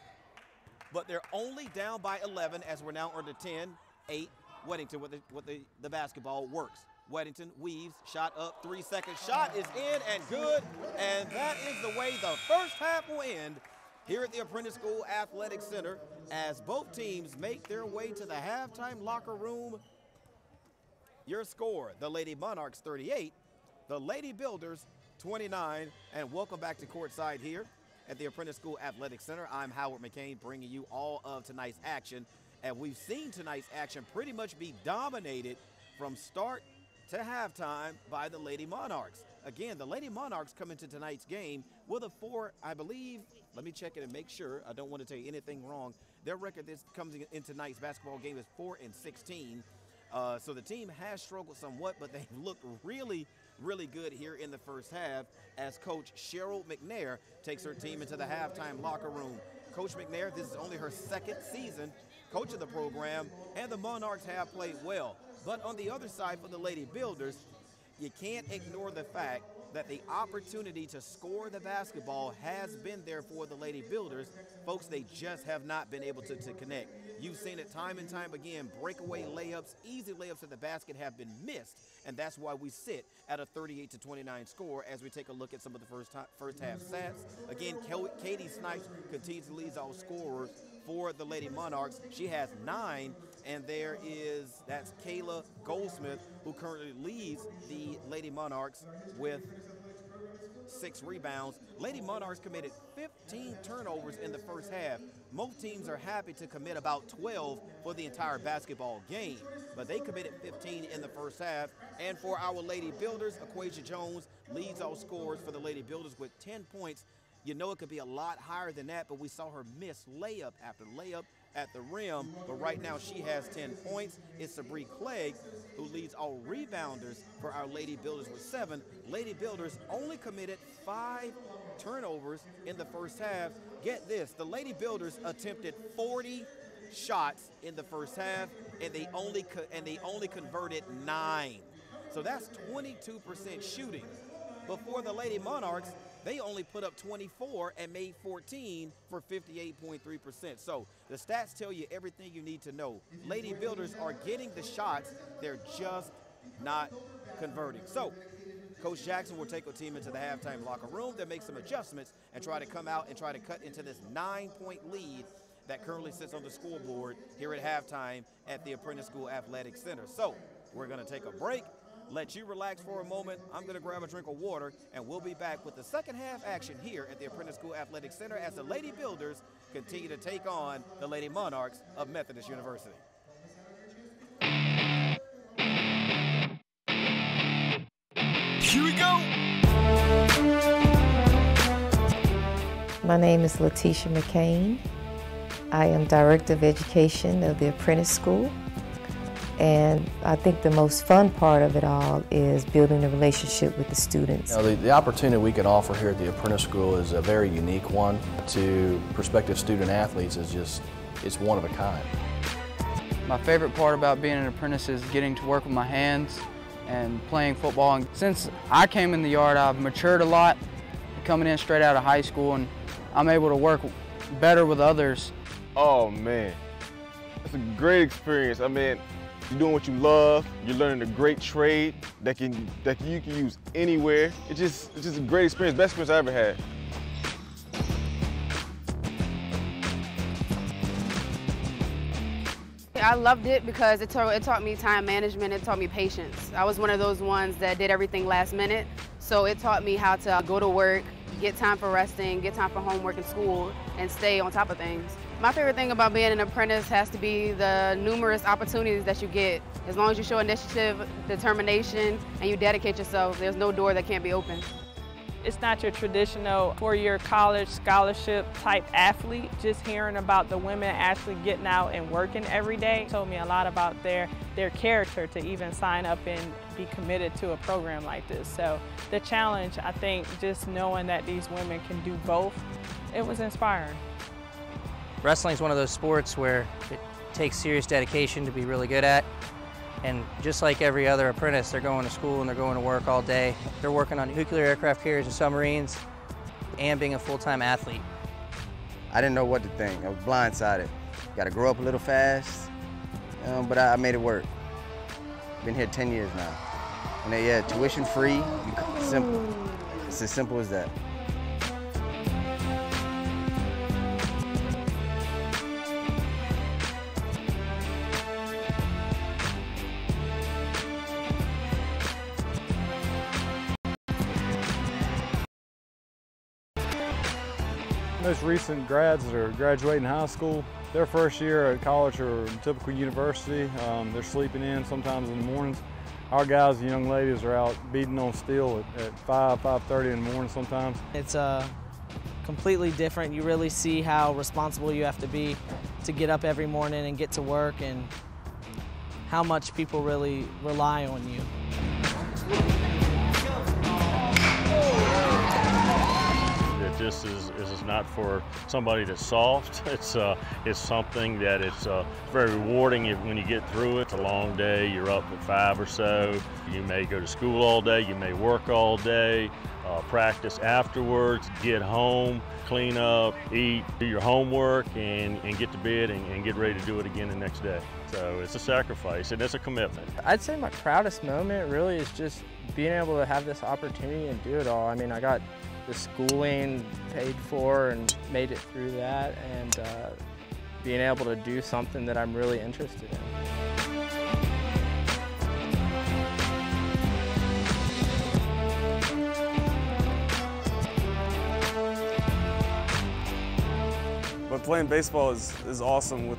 but they're only down by 11 as we're now under 10-8. Weddington with the basketball works. Weddington weaves, shot up, 3 seconds. Shot is in and good, and that is the way the first half will end here at the Apprentice School Athletic Center as both teams make their way to the halftime locker room. Your score, the Lady Monarchs 38, the Lady Builders 29, and welcome back to courtside here at the Apprentice School Athletic Center. I'm Howard McCain bringing you all of tonight's action, and we've seen tonight's action pretty much be dominated from start to halftime by the Lady Monarchs. Again, the Lady Monarchs come into tonight's game with a 4, I believe, let me check it and make sure. I don't want to tell you anything wrong. Their record this comes in tonight's basketball game is 4-16. So the team has struggled somewhat, but they've looked really, really good here in the first half as Coach Cheryl McNair takes her team into the halftime locker room. Coach McNair, this is only her second season coaching the program, and the Monarchs have played well. But on the other side for the Lady Builders, you can't ignore the fact that the opportunity to score the basketball has been there for the Lady Builders. Folks, they just have not been able to connect. You've seen it time and time again. Breakaway layups, easy layups at the basket have been missed, and that's why we sit at a 38-29 score as we take a look at some of the first half stats. Again, Katie Snipes continues to lead all scorers for the Lady Monarchs. She has 9, and that's Kayla Goldsmith, who currently leads the Lady Monarchs with 6 rebounds. Lady Monarchs committed 15 turnovers in the first half. Most teams are happy to commit about 12 for the entire basketball game, but they committed 15 in the first half. And for our Lady Builders, Aquasia Jones leads all scorers for the Lady Builders with 10 points. You know it could be a lot higher than that, but we saw her miss layup after layup at the rim, but right now she has 10 points. It's Sabree Clegg who leads all rebounders for our Lady Builders with 7. Lady Builders only committed 5 turnovers in the first half. Get this, the Lady Builders attempted 40 shots in the first half, and they only converted 9. So that's 22% shooting. Before the Lady Monarchs, they only put up 24 and made 14 for 58.3%. So the stats tell you everything you need to know. Lady Builders are getting the shots, they're just not converting. So Coach Jackson will take a team into the halftime locker room to make some adjustments and try to come out and try to cut into this 9-point lead that currently sits on the scoreboard here at halftime at the Apprentice School Athletic Center. So we're going to take a break, let you relax for a moment. I'm going to grab a drink of water, and we'll be back with the second half action here at the Apprentice School Athletic Center as the Lady Builders continue to take on the Lady Monarchs of Methodist University. Here we go. My name is Letitia McCain. I am Director of Education of the Apprentice School. And I think the most fun part of it all is building a relationship with the students. You know, the opportunity we can offer here at the Apprentice School is a very unique one to prospective student athletes. It's one of a kind. My favorite part about being an apprentice is getting to work with my hands and playing football. And since I came in the yard, I've matured a lot, coming in straight out of high school, and I'm able to work better with others. Oh man, it's a great experience. I mean, you're doing what you love. You're learning a great trade that you can use anywhere. It's just a great experience, best experience I ever had. I loved it because it taught me time management. It taught me patience. I was one of those ones that did everything last minute, so it taught me how to go to work, get time for resting, get time for homework and school, and stay on top of things. My favorite thing about being an apprentice has to be the numerous opportunities that you get. As long as you show initiative, determination, and you dedicate yourself, there's no door that can't be opened. It's not your traditional four-year college scholarship type athlete. Just hearing about the women actually getting out and working every day told me a lot about their character to even sign up and be committed to a program like this. So the challenge, I think, just knowing that these women can do both, it was inspiring. Wrestling is one of those sports where it takes serious dedication to be really good at. And just like every other apprentice, they're going to school and they're going to work all day. They're working on nuclear aircraft carriers and submarines and being a full-time athlete. I didn't know what to think. I was blindsided. Got to grow up a little fast, but I made it work. Been here 10 years now. And yeah, tuition free, simple. It's as simple as that. Most recent grads that are graduating high school, their first year at college or typical university, they're sleeping in sometimes in the mornings. Our guys and young ladies are out beating on steel at 5:30 in the morning sometimes. It's completely different. You really see how responsible you have to be to get up every morning and get to work, and how much people really rely on you. This is not for somebody that's soft. It's something that it's very rewarding when you get through it. It's a long day. You're up at 5 or so. You may go to school all day. You may work all day. Practice afterwards. Get home, clean up, eat, do your homework, and get to bed and get ready to do it again the next day. So it's a sacrifice and it's a commitment. I'd say my proudest moment really is just being able to have this opportunity and do it all. I mean, I got the schooling paid for and made it through that, and being able to do something that I'm really interested in. But playing baseball is awesome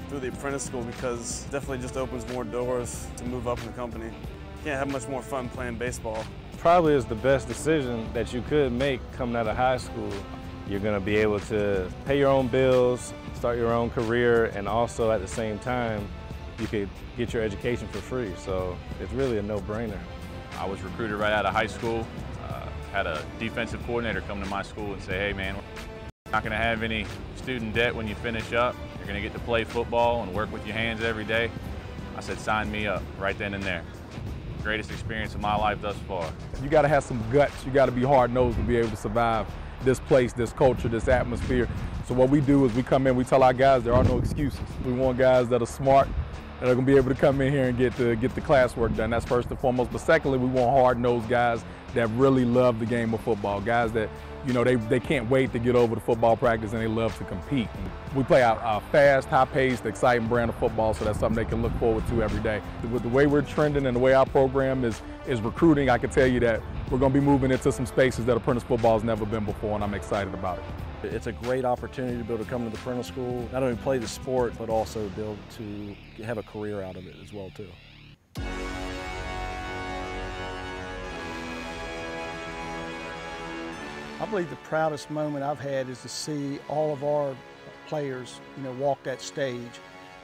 through the apprentice school, because it definitely just opens more doors to move up in the company. You can't have much more fun playing baseball. Probably is the best decision that you could make coming out of high school. You're going to be able to pay your own bills, start your own career, and also at the same time, you could get your education for free. So it's really a no-brainer. I was recruited right out of high school. Had a defensive coordinator come to my school and say, hey man, we're not going to have any student debt when you finish up. You're going to get to play football and work with your hands every day. I said, sign me up right then and there. Greatest experience of my life thus far. You got to have some guts. You got to be hard-nosed to be able to survive this place, this culture, this atmosphere. So what we do is we come in, we tell our guys there are no excuses. We want guys that are smart, that are going to be able to come in here and get the classwork done. That's first and foremost. But secondly, we want hard-nosed guys that really love the game of football, guys that, you know, they can't wait to get over to football practice and they love to compete. We play a fast, high-paced, exciting brand of football, so that's something they can look forward to every day. With the way we're trending and the way our program is recruiting, I can tell you that we're going to be moving into some spaces that apprentice football has never been before, and I'm excited about it. It's a great opportunity to be able to come to the apprentice school, not only play the sport, but also be able to have a career out of it as well, too. I believe the proudest moment I've had is to see all of our players, you know, walk that stage.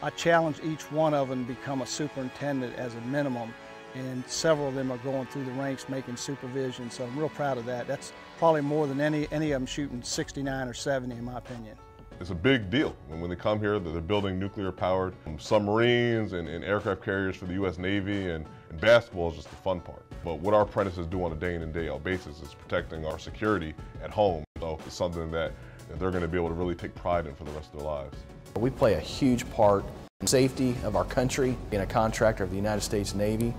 I challenge each one of them to become a superintendent as a minimum, and several of them are going through the ranks making supervision, so I'm real proud of that. That's probably more than any of them shooting 69 or 70 in my opinion. It's a big deal when they come here that they're building nuclear-powered submarines and aircraft carriers for the U.S. Navy, and basketball is just the fun part. But what our apprentices do on a day in and day out basis is protecting our security at home. So it's something that they're going to be able to really take pride in for the rest of their lives. We play a huge part in the safety of our country, being a contractor of the United States Navy,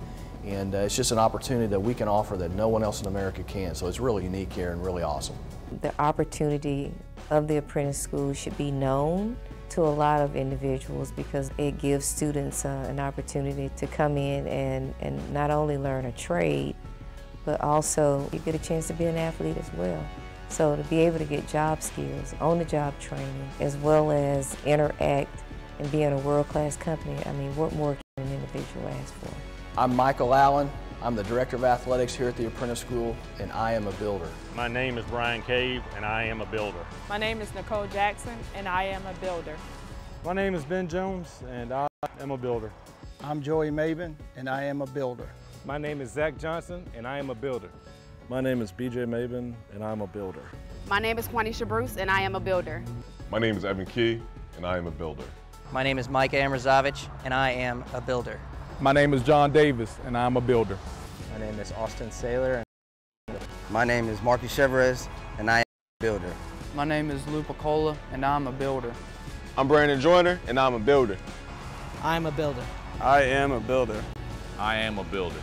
and it's just an opportunity that we can offer that no one else in America can. So it's really unique here and really awesome. The opportunity of the apprentice school should be known to a lot of individuals, because it gives students an opportunity to come in and not only learn a trade, but also you get a chance to be an athlete as well. So to be able to get job skills, on-the-job training, as well as interact and be in a world-class company, I mean, what more can an individual ask for? I'm Michael Allen. I'm the Director of Athletics here at the Apprentice School, and I am a builder. My name is Brian Cave, and I am a builder. My name is Nicole Jackson, and I am a builder. My name is Ben Jones, and I am a builder. I'm Joey Maben, and I am a builder. My name is Zach Johnson, and I am a builder. My name is BJ Maben, and I'm a builder. My name is Quanisha Bruce, and I am a builder. My name is Evan Key, and I am a builder. My name is Mike Amrazovich, and I am a builder. My name is John Davis, and I'm a builder. My name is Austin Saylor. My name is Marcus Chevres, and I am a builder. My name is Lou Picola, and I'm a builder. I'm Brandon Joyner, and I'm a builder. I'm a builder. I am a builder. I am a builder.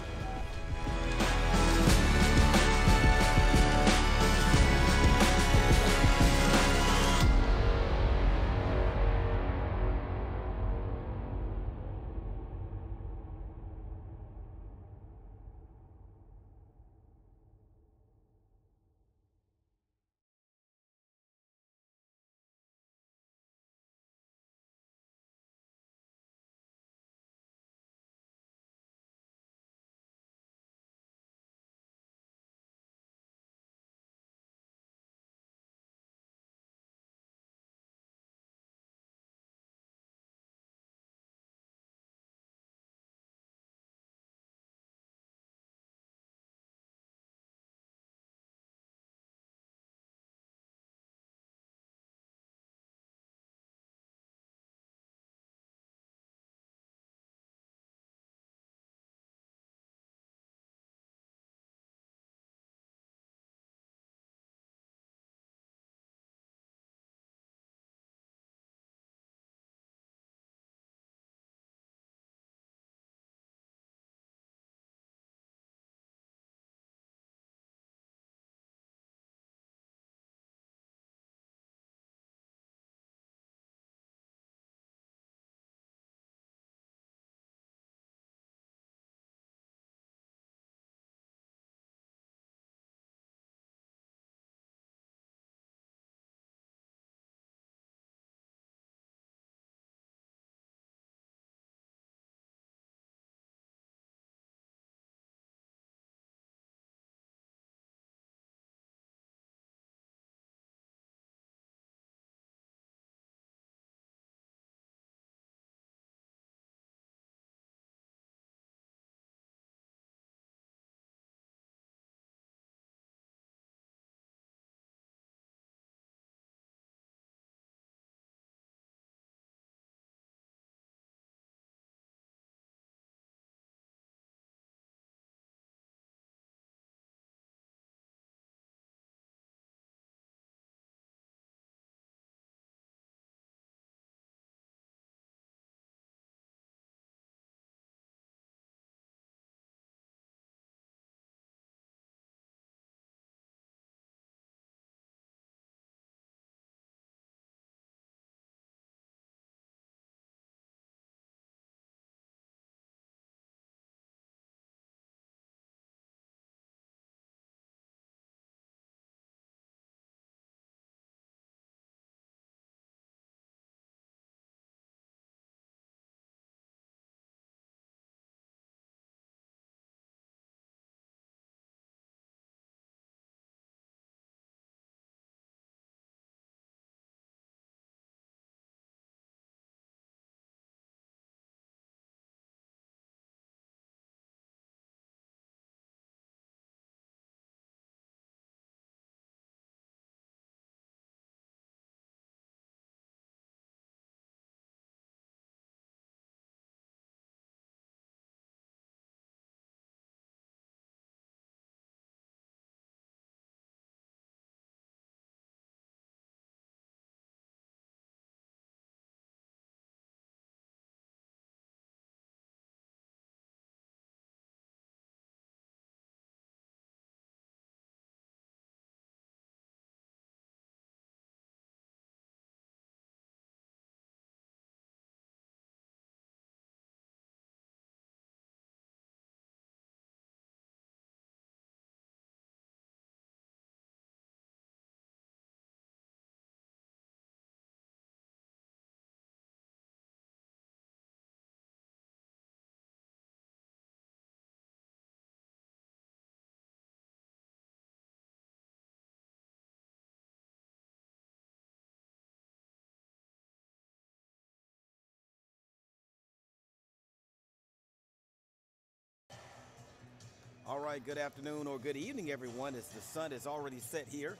All right, good afternoon or good evening, everyone. As the sun is already set here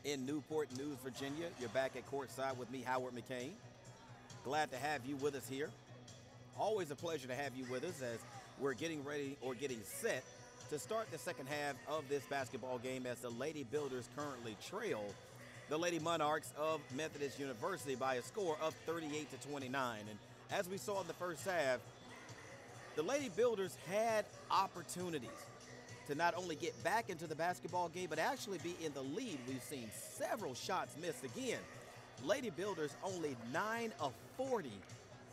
in Newport News, Virginia. You're back at courtside with me, Howard McCain. Glad to have you with us here. Always a pleasure to have you with us as we're getting ready or getting set to start the second half of this basketball game as the Lady Builders currently trail the Lady Monarchs of Methodist University by a score of 38-29. And as we saw in the first half, the Lady Builders had opportunities to not only get back into the basketball game, but actually be in the lead. We've seen several shots missed again. Lady Builders only 9 of 40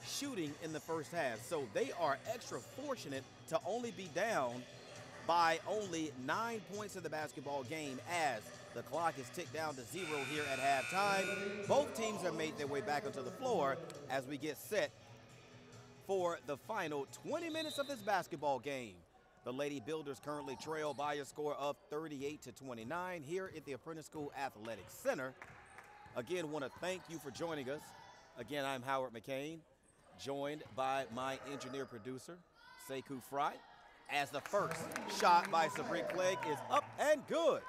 shooting in the first half. So they are extra fortunate to only be down by only 9 points in the basketball game as the clock is ticked down to 0 here at halftime. Both teams have made their way back onto the floor as we get set for the final 20 minutes of this basketball game. The Lady Builders currently trail by a score of 38-29 here at the Apprentice School Athletic Center. Again, want to thank you for joining us. Again, I'm Howard McCain, joined by my engineer producer, Sekou Fry, as the first shot by Sabri Clegg is up and good.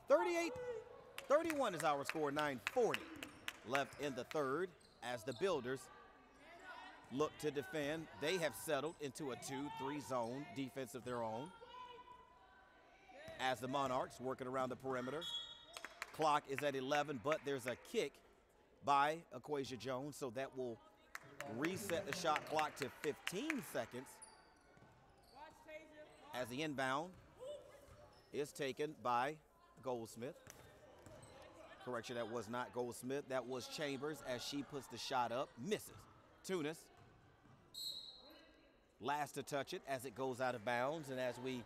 38-31 is our score, 9:40 left in the third as the Builders look to defend. They have settled into a 2-3 zone defense of their own as the Monarchs working around the perimeter. Clock is at 11, but there's a kick by Aquasia Jones, so that will reset the shot clock to 15 seconds as the inbound is taken by Goldsmith. Correction, that was not Goldsmith. That was Chambers as she puts the shot up, misses. Tunis last to touch it as it goes out of bounds, and as we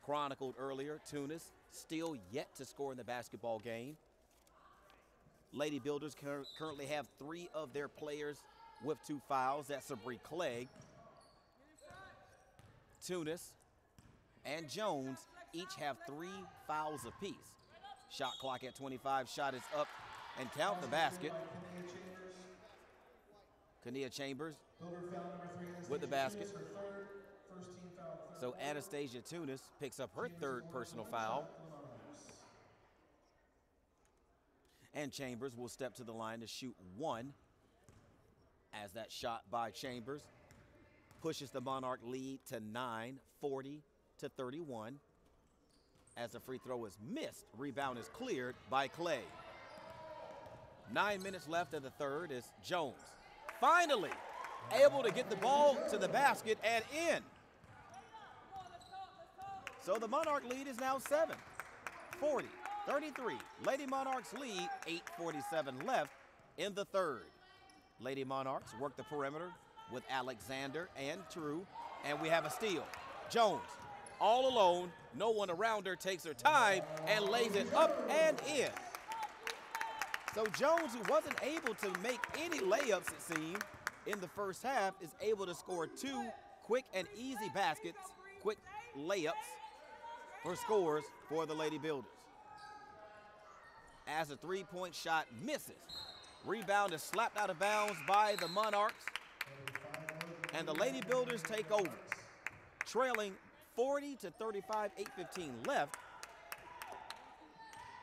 chronicled earlier, Tunis still yet to score in the basketball game. Lady Builders currently have 3 of their players with 2 fouls. That's Sabri Clegg, Tunis, and Jones each have 3 fouls apiece. Shot clock at 25, shot is up and count the basket. Kania Chambers with the basket. So Anastasia Tunis picks up her 3rd personal foul. And Chambers will step to the line to shoot 1 as that shot by Chambers pushes the Monarch lead to 9, 40-31. As the free throw is missed, rebound is cleared by Clay. 9 minutes left in the third is Jones finally able to get the ball to the basket and in. So the Monarch lead is now 7, 40-33. Lady Monarchs lead, 8:47 left in the third. Lady Monarchs work the perimeter with Alexander and True, and we have a steal. Jones, all alone, no one around her, takes her time and lays it up and in. So Jones, who wasn't able to make any layups, it seemed, in the first half, is able to score 2 quick and easy baskets, quick layups for scores for the Lady Builders. As a 3-point shot misses, rebound is slapped out of bounds by the Monarchs, and the Lady Builders take over, trailing 40-35, 8:15 left,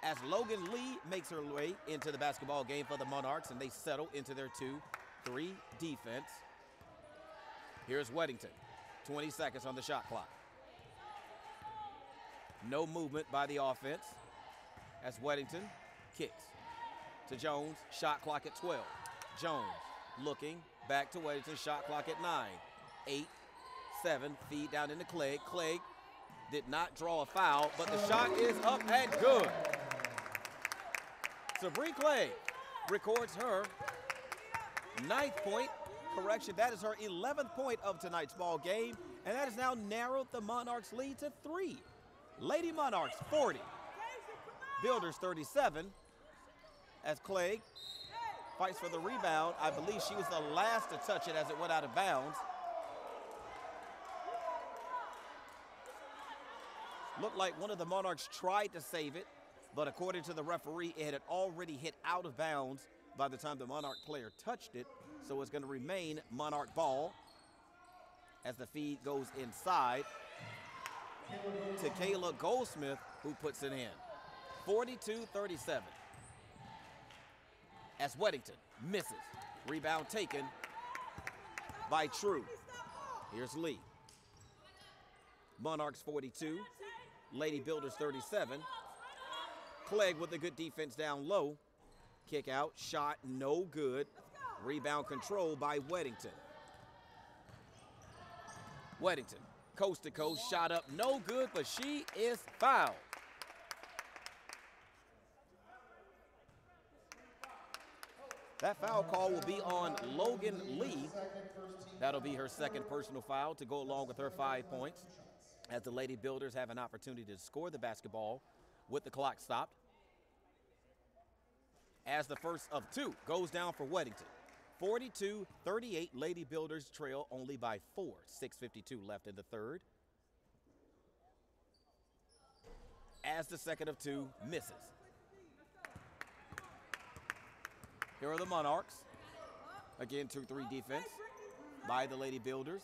as Logan Lee makes her way into the basketball game for the Monarchs, and they settle into their 2-3 defense. Here's Weddington, 20 seconds on the shot clock. No movement by the offense as Weddington kicks to Jones, shot clock at 12. Jones looking back to Weddington, shot clock at 9. 8, 7, feed down into Clegg. Clegg did not draw a foul, but the shot is up and good. Sabri Clegg records her 9th point. Correction, that is her 11th point of tonight's ball game, and that has now narrowed the Monarchs' lead to 3. Lady Monarchs 40, Builders 37, as Clegg fights for the rebound. I believe she was the last to touch it as it went out of bounds. Looked like one of the Monarchs tried to save it, but according to the referee, it had already hit out of bounds by the time the Monarch player touched it, so it's going to remain Monarch ball as the feed goes inside. to Kayla Goldsmith, who puts it in. 42-37. As Weddington misses. Rebound taken by True. Here's Lee. Monarchs 42, Lady Builders 37. Clegg with a good defense down low. Kick out, shot, no good. Rebound controlled by Weddington. Weddington, coast to coast, shot up, no good, but she is fouled. That foul call will be on Logan Lee. That'll be her second personal foul to go along with her 5 points, as the Lady Builders have an opportunity to score the basketball with the clock stopped. As the first of two goes down for Weddington. 42-38, Lady Builders trail only by 4. 6:52 left in the third. As the second of two misses. Here are the Monarchs. Again, 2-3 defense by the Lady Builders.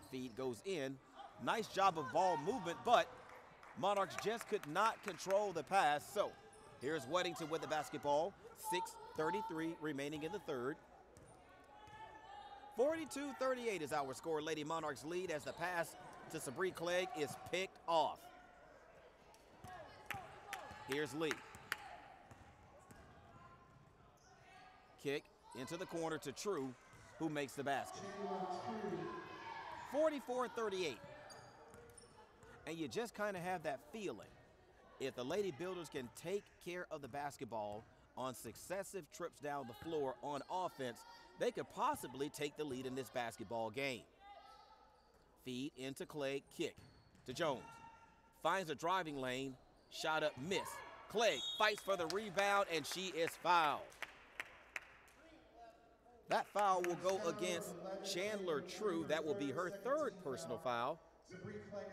Feed goes in. Nice job of ball movement, but Monarchs just could not control the pass. So here's Weddington with the basketball. 6:33 remaining in the third. 42-38 is our score. Lady Monarchs lead as the pass to Sabree Clegg is picked off. Here's Lee. Kick into the corner to True, who makes the basket. 44-38. And you just kind of have that feeling. If the Lady Builders can take care of the basketball on successive trips down the floor on offense, they could possibly take the lead in this basketball game. Feed into Clegg, kick to Jones. Finds a driving lane, shot up, miss. Clegg fights for the rebound, and she is fouled. That foul will go against Chandler True. That will be her third personal foul.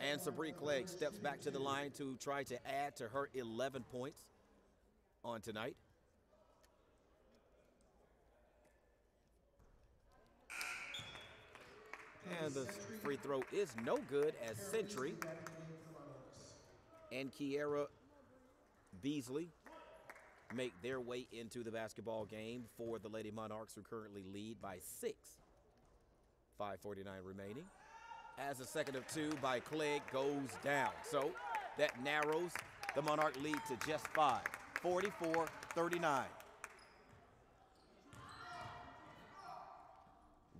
And Sabree Clegg steps back to the line to try to add to her 11 points on tonight. And the free throw is no good, as Century and Kiera Beasley make their way into the basketball game for the Lady Monarchs, who currently lead by 6. 5:49 remaining. As the second of two by Clegg goes down. So that narrows the Monarch lead to just 5. 44-39.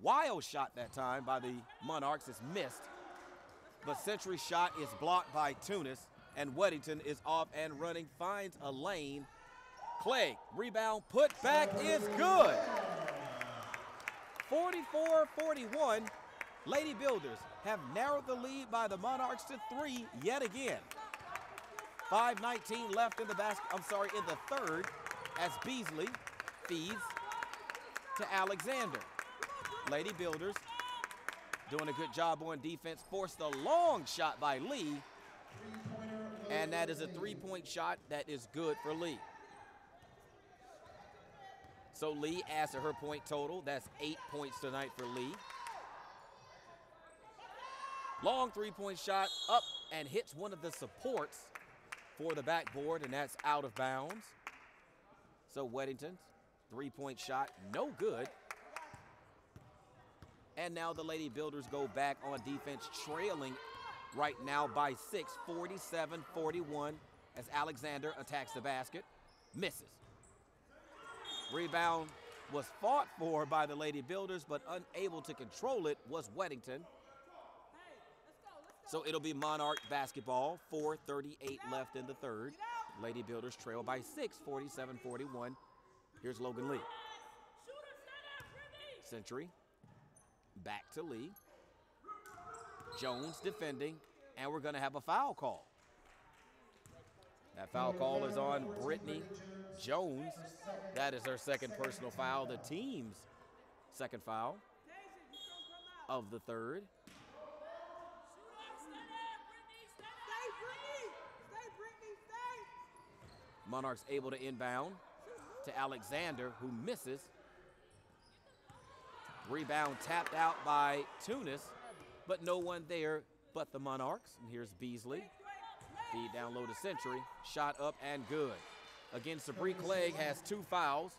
Wild shot that time by the Monarchs is missed. But Century's shot is blocked by Tunis, and Weddington is off and running, finds a lane. Clegg, rebound, put back is good. 44-41. Lady Builders have narrowed the lead by the Monarchs to 3 yet again. 5:19 left in the in the third, as Beasley feeds to Alexander. Lady Builders doing a good job on defense, forced a long shot by Lee, and that is a 3-point shot that is good for Lee. So Lee adds to her point total. That's 8 points tonight for Lee. Long 3-point shot up and hits one of the supports for the backboard, and that's out of bounds. So Weddington's 3-point shot, no good. And now the Lady Builders go back on defense, trailing right now by 6, 47-41, as Alexander attacks the basket, misses. Rebound was fought for by the Lady Builders, but unable to control it was Weddington. So it'll be Monarch basketball, 4:38 left in the third. Lady Builders trail by 6, 47-41. Here's Logan Lee. Century, back to Lee. Jones defending, and we're gonna have a foul call. That foul call is on Brittany Jones. That is her second personal foul, the team's second foul of the third. Monarchs able to inbound to Alexander, who misses. Rebound tapped out by Tunis, but no one there but the Monarchs. And here's Beasley. Feed down low to Century. Shot up and good. Again, Sabree Clegg has 2 fouls.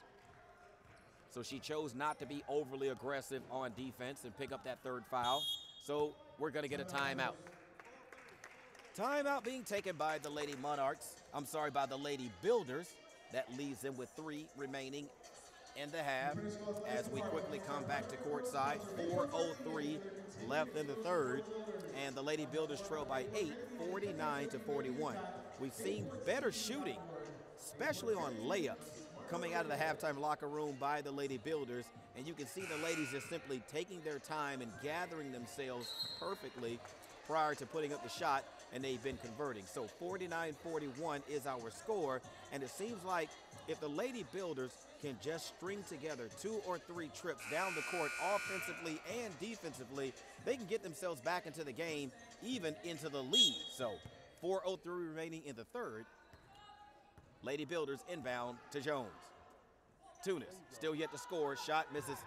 So she chose not to be overly aggressive on defense and pick up that 3rd foul. So we're going to get a timeout. Timeout being taken by the Lady Monarchs. I'm sorry, by the Lady Builders. That leaves them with 3 remaining in the half as we quickly come back to courtside. 4:03 left in the 3rd, and the Lady Builders trail by 8, 49-41. We've seen better shooting, especially on layups, coming out of the halftime locker room by the Lady Builders, and you can see the ladies just simply taking their time and gathering themselves perfectly prior to putting up the shot, and they've been converting. So 49-41 is our score, and it seems like if the Lady Builders can just string together 2 or 3 trips down the court offensively and defensively, they can get themselves back into the game, even into the lead. So 4:03 remaining in the 3rd. Lady Builders inbound to Jones. Tunis still yet to score. Shot misses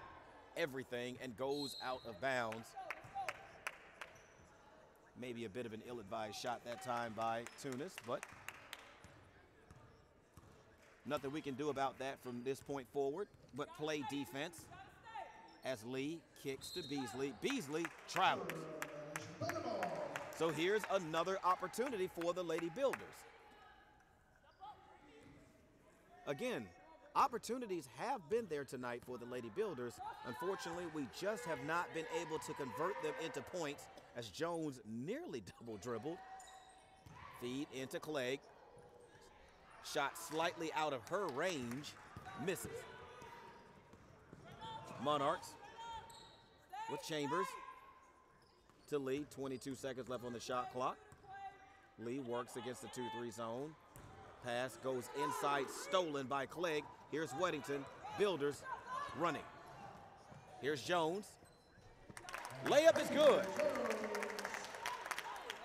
everything and goes out of bounds. Maybe a bit of an ill-advised shot that time by Tunis, but nothing we can do about that from this point forward, but play defense as Lee kicks to Beasley. Beasley travels. So here's another opportunity for the Lady Builders. Again, opportunities have been there tonight for the Lady Builders. Unfortunately, we just have not been able to convert them into points as Jones nearly double dribbled. Feed into Clegg. Shot slightly out of her range, misses. Monarchs with Chambers to Lee, 22 seconds left on the shot clock. Lee works against the 2-3 zone. Pass goes inside, stolen by Clegg. Here's Weddington, Builders running. Here's Jones. Layup is good.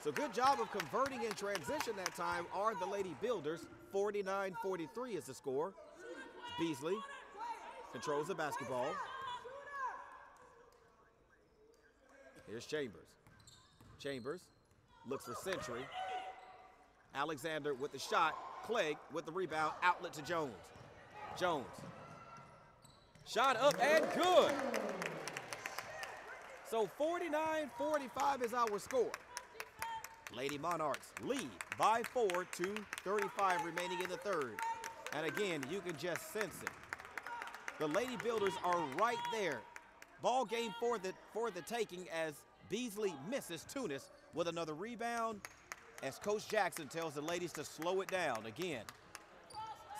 So good job of converting in transition that time are the Lady Builders. 49-43 is the score. Beasley controls the basketball. Here's Chambers. Chambers looks for Century. Alexander with the shot. Clegg with the rebound. Outlet to Jones. Jones. Shot up and good. So 49-45 is our score. Lady Monarchs lead by 4, 2:35 remaining in the 3rd. And again, you can just sense it. The Lady Builders are right there. Ball game for the taking as Beasley misses Tunis with another rebound as Coach Jackson tells the ladies to slow it down. Again,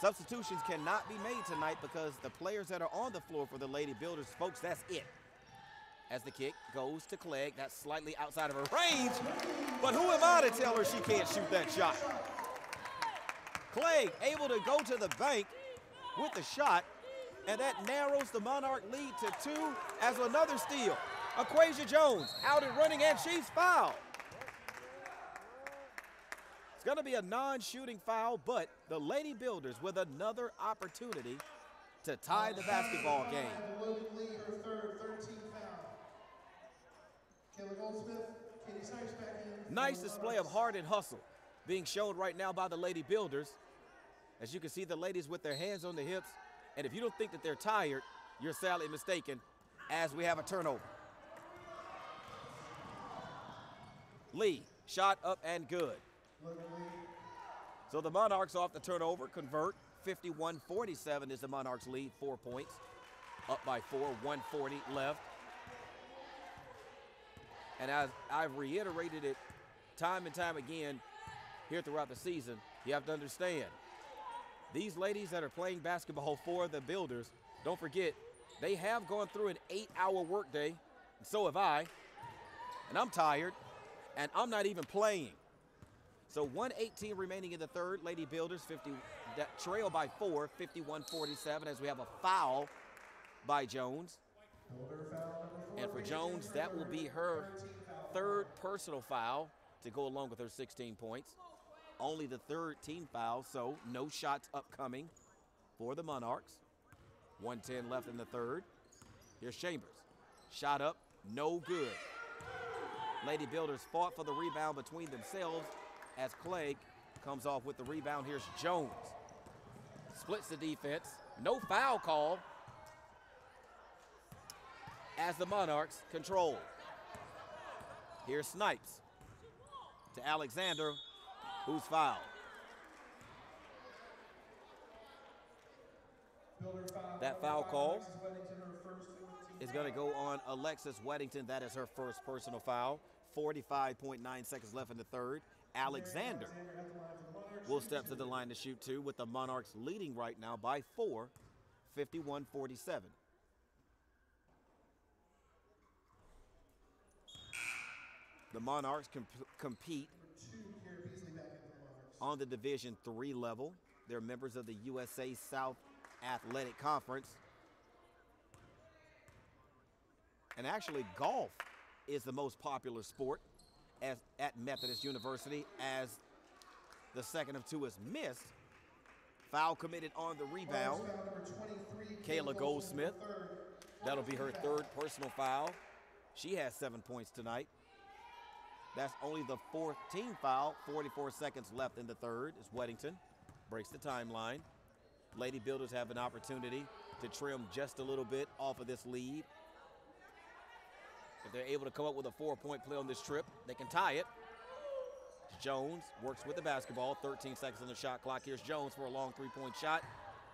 substitutions cannot be made tonight because the players that are on the floor for the Lady Builders, folks, that's it. As the kick goes to Clegg, that's slightly outside of her range, but who am I to tell her she can't shoot that shot? Clegg able to go to the bank with the shot, and that narrows the Monarch lead to 2 as another steal. Aquasia Jones out and running, and she's fouled. It's going to be a non-shooting foul, but the Lady Builders with another opportunity to tie the basketball game. Nice display of heart and hustle being shown right now by the Lady Builders. As you can see the ladies with their hands on the hips, and if you don't think that they're tired, you're sadly mistaken as we have a turnover. Lee, shot up and good. So the Monarchs off the turnover convert. 51-47 is the Monarchs lead, 4 points. Up by 4, 1:40 left. And as I've reiterated it time and time again here throughout the season, you have to understand, these ladies that are playing basketball for the Builders, don't forget, they have gone through an 8-hour workday, and so have I, and I'm tired, and I'm not even playing. So 1:18 remaining in the 3rd. Lady Builders trail by 4, 51-47 as we have a foul by Jones. And for Jones, that will be her 3rd personal foul to go along with her 16 points. Only the 3rd team foul, so no shots upcoming for the Monarchs. 1:10 left in the 3rd. Here's Chambers. Shot up, no good. Lady Builders fought for the rebound between themselves as Clegg comes off with the rebound. Here's Jones. Splits the defense. No foul call as the Monarchs control. Here's Snipes to Alexander, who's fouled. That foul call is going to go on Alexis Weddington. That is her first personal foul. 45.9 seconds left in the third. Alexander will step to the line to shoot two, with the Monarchs leading right now by 4, 51-47. The Monarchs compete on the Division III level. They're members of the USA South Athletic Conference. And actually, golf is the most popular sport at Methodist University, as the second of two is missed. Foul committed on the rebound. Kayla Goldsmith. That'll be her third personal foul. She has 7 points tonight. That's only the fourth team foul. 44 seconds left in the third as Weddington breaks the timeline. Lady Builders have an opportunity to trim just a little bit off of this lead. If they're able to come up with a 4-point play on this trip, they can tie it. Jones works with the basketball. 13 seconds on the shot clock. Here's Jones for a long three-point shot.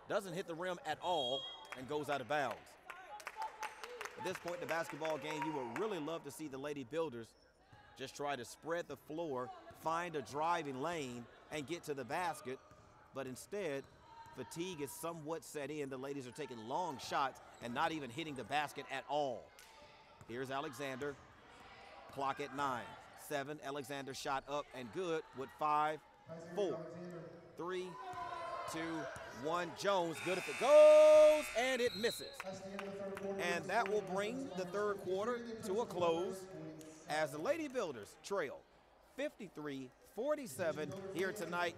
Doesn't hit the rim at all and goes out of bounds. At this point in the basketball game, you would really love to see the Lady Builders just try to spread the floor, find a driving lane, and get to the basket. But instead, fatigue is somewhat set in. The ladies are taking long shots and not even hitting the basket at all. Here's Alexander. Clock at 9. 7. Alexander shot up and good with 5, 4, 3, 2, 1. Jones, good if it goes, and it misses. And that will bring the third quarter to a close as the Lady Builders trail 53-47 here tonight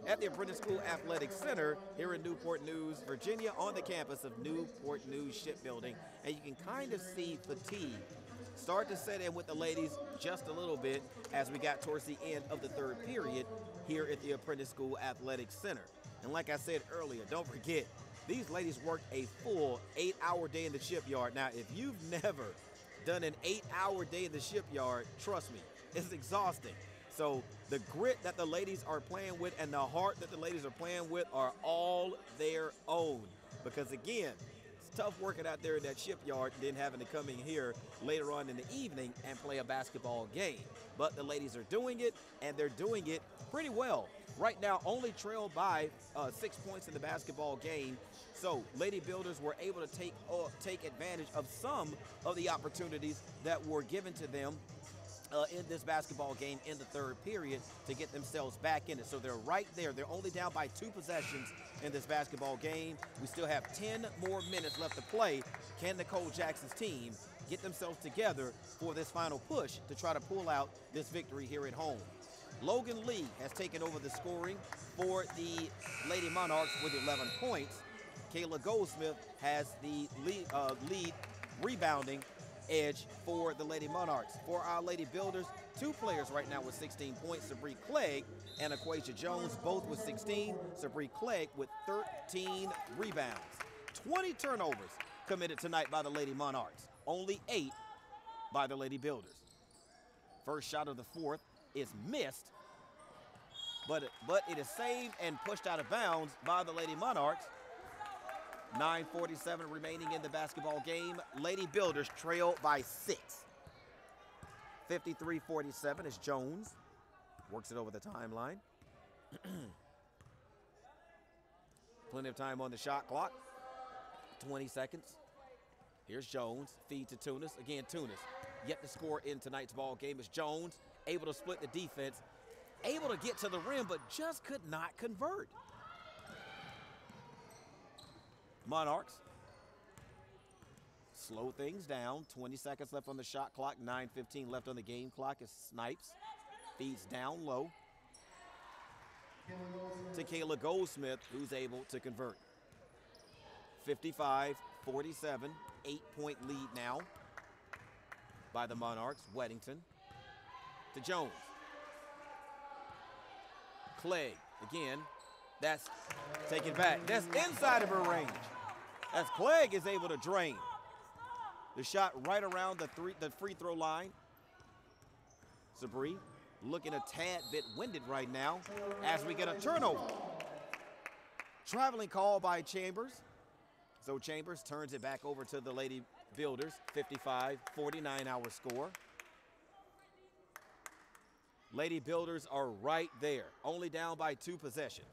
at the Apprentice School Athletic Center here in Newport News, Virginia, on the campus of Newport News Shipbuilding. And you can kind of see fatigue start to set in with the ladies just a little bit as we got towards the end of the third period here at the Apprentice School Athletic Center. And like I said earlier, don't forget, these ladies worked a full 8-hour day in the shipyard. Now, if you've never done an 8-hour day in the shipyard, trust me, it's exhausting. So the grit that the ladies are playing with and the heart that the ladies are playing with are all their own. Because again, it's tough working out there in that shipyard and then having to come in here later on in the evening and play a basketball game. But the ladies are doing it, and they're doing it pretty well. Right now, only trailed by 6 points in the basketball game. So Lady Builders were able to take advantage of some of the opportunities that were given to them in this basketball game in the third period to get themselves back in it. So they're right there. They're only down by 2 possessions in this basketball game. We still have 10 more minutes left to play. Can Nicole Jackson's team get themselves together for this final push to try to pull out this victory here at home? Logan Lee has taken over the scoring for the Lady Monarchs with 11 points. Kayla Goldsmith has the lead rebounding edge for the Lady Monarchs. For our Lady Builders, 2 players right now with 16 points, Sabree Clegg and Aquasia Jones, both with 16. Sabree Clegg with 13 rebounds. 20 turnovers committed tonight by the Lady Monarchs. Only 8 by the Lady Builders. First shot of the fourth is missed, but it is saved and pushed out of bounds by the Lady Monarchs. 9:47 remaining in the basketball game. Lady Builders trail by 6. 53-47 as Jones works it over the timeline. Plenty of time on the shot clock. 20 seconds. Here's Jones. Feed to Tunis. Again, Tunis yet to score in tonight's ball game as Jones able to split the defense, able to get to the rim, but just could not convert. Monarchs slow things down. 20 seconds left on the shot clock. 9:15 left on the game clock as Snipes feeds down low to Kayla Goldsmith, who's able to convert. 55-47, 8-point lead now by the Monarchs. Weddington to Jones. Clegg, again, that's taken back. That's inside of her range. As Clegg is able to drain. The shot right around the free throw line. Sabri looking a tad bit winded right now as we get a turnover. Traveling call by Chambers. So Chambers turns it back over to the Lady Builders. 55-49 our score. Lady Builders are right there, only down by 2 possessions.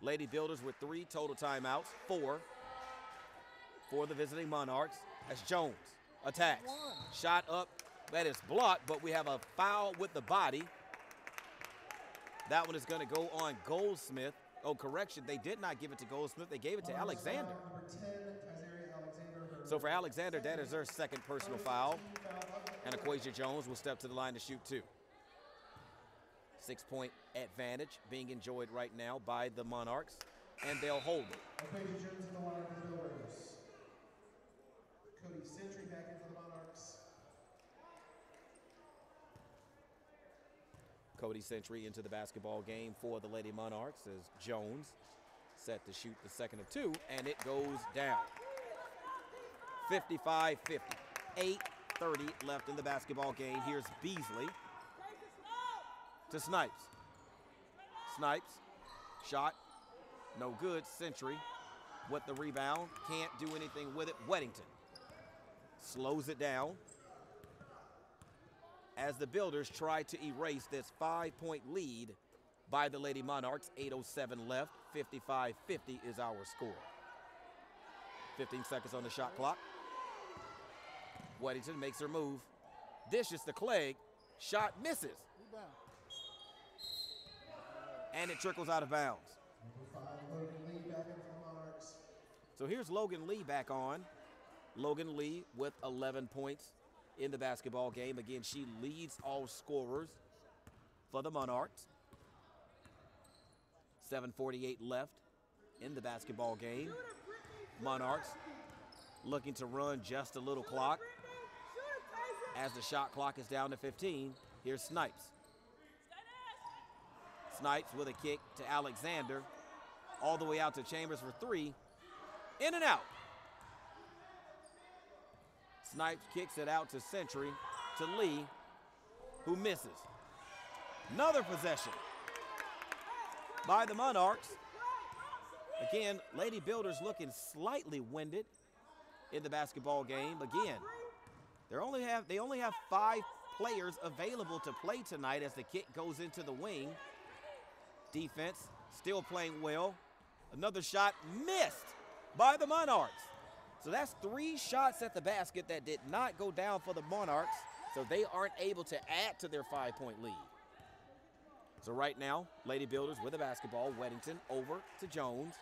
Lady Builders with 3 total timeouts, 4 for the visiting Monarchs as Jones attacks. Shot up, that is blocked, but we have a foul with the body. That one is going to go on Goldsmith. Oh, correction, they did not give it to Goldsmith. They gave it to Alexander. So for Alexander, that is her second personal foul. And Aquasia Jones will step to the line to shoot 2. 6-point advantage being enjoyed right now by the Monarchs, and they'll hold it. Aquasia Jones in the line for the Builders. Cody Sentry back in for the Monarchs. Cody Sentry into the basketball game for the Lady Monarchs as Jones set to shoot the second of 2, and it goes down. 55-50. 8:30 left in the basketball game. Here's Beasley to Snipes. Snipes, shot, no good. Sentry with the rebound, can't do anything with it. Weddington slows it down as the Builders try to erase this 5-point lead by the Lady Monarchs. 8:07 left, 55-50 is our score. 15 seconds on the shot clock. Weddington makes her move. Dishes to Clegg. Shot misses. And it trickles out of bounds. So here's Logan Lee back on. Logan Lee with 11 points in the basketball game. Again, she leads all scorers for the Monarchs. 7:48 left in the basketball game. Monarchs looking to run just a little clock. As the shot clock is down to 15, here's Snipes. Snipes with a kick to Alexander. All the way out to Chambers for 3. In and out. Snipes kicks it out to Sentry, to Lee, who misses. Another possession by the Monarchs. Again, Lady Builders looking slightly winded in the basketball game. Again, they only have 5 players available to play tonight as the kick goes into the wing. Defense still playing well. Another shot missed by the Monarchs. So that's 3 shots at the basket that did not go down for the Monarchs, so they aren't able to add to their 5-point lead. So right now, Lady Builders with the basketball. Weddington over to Jones.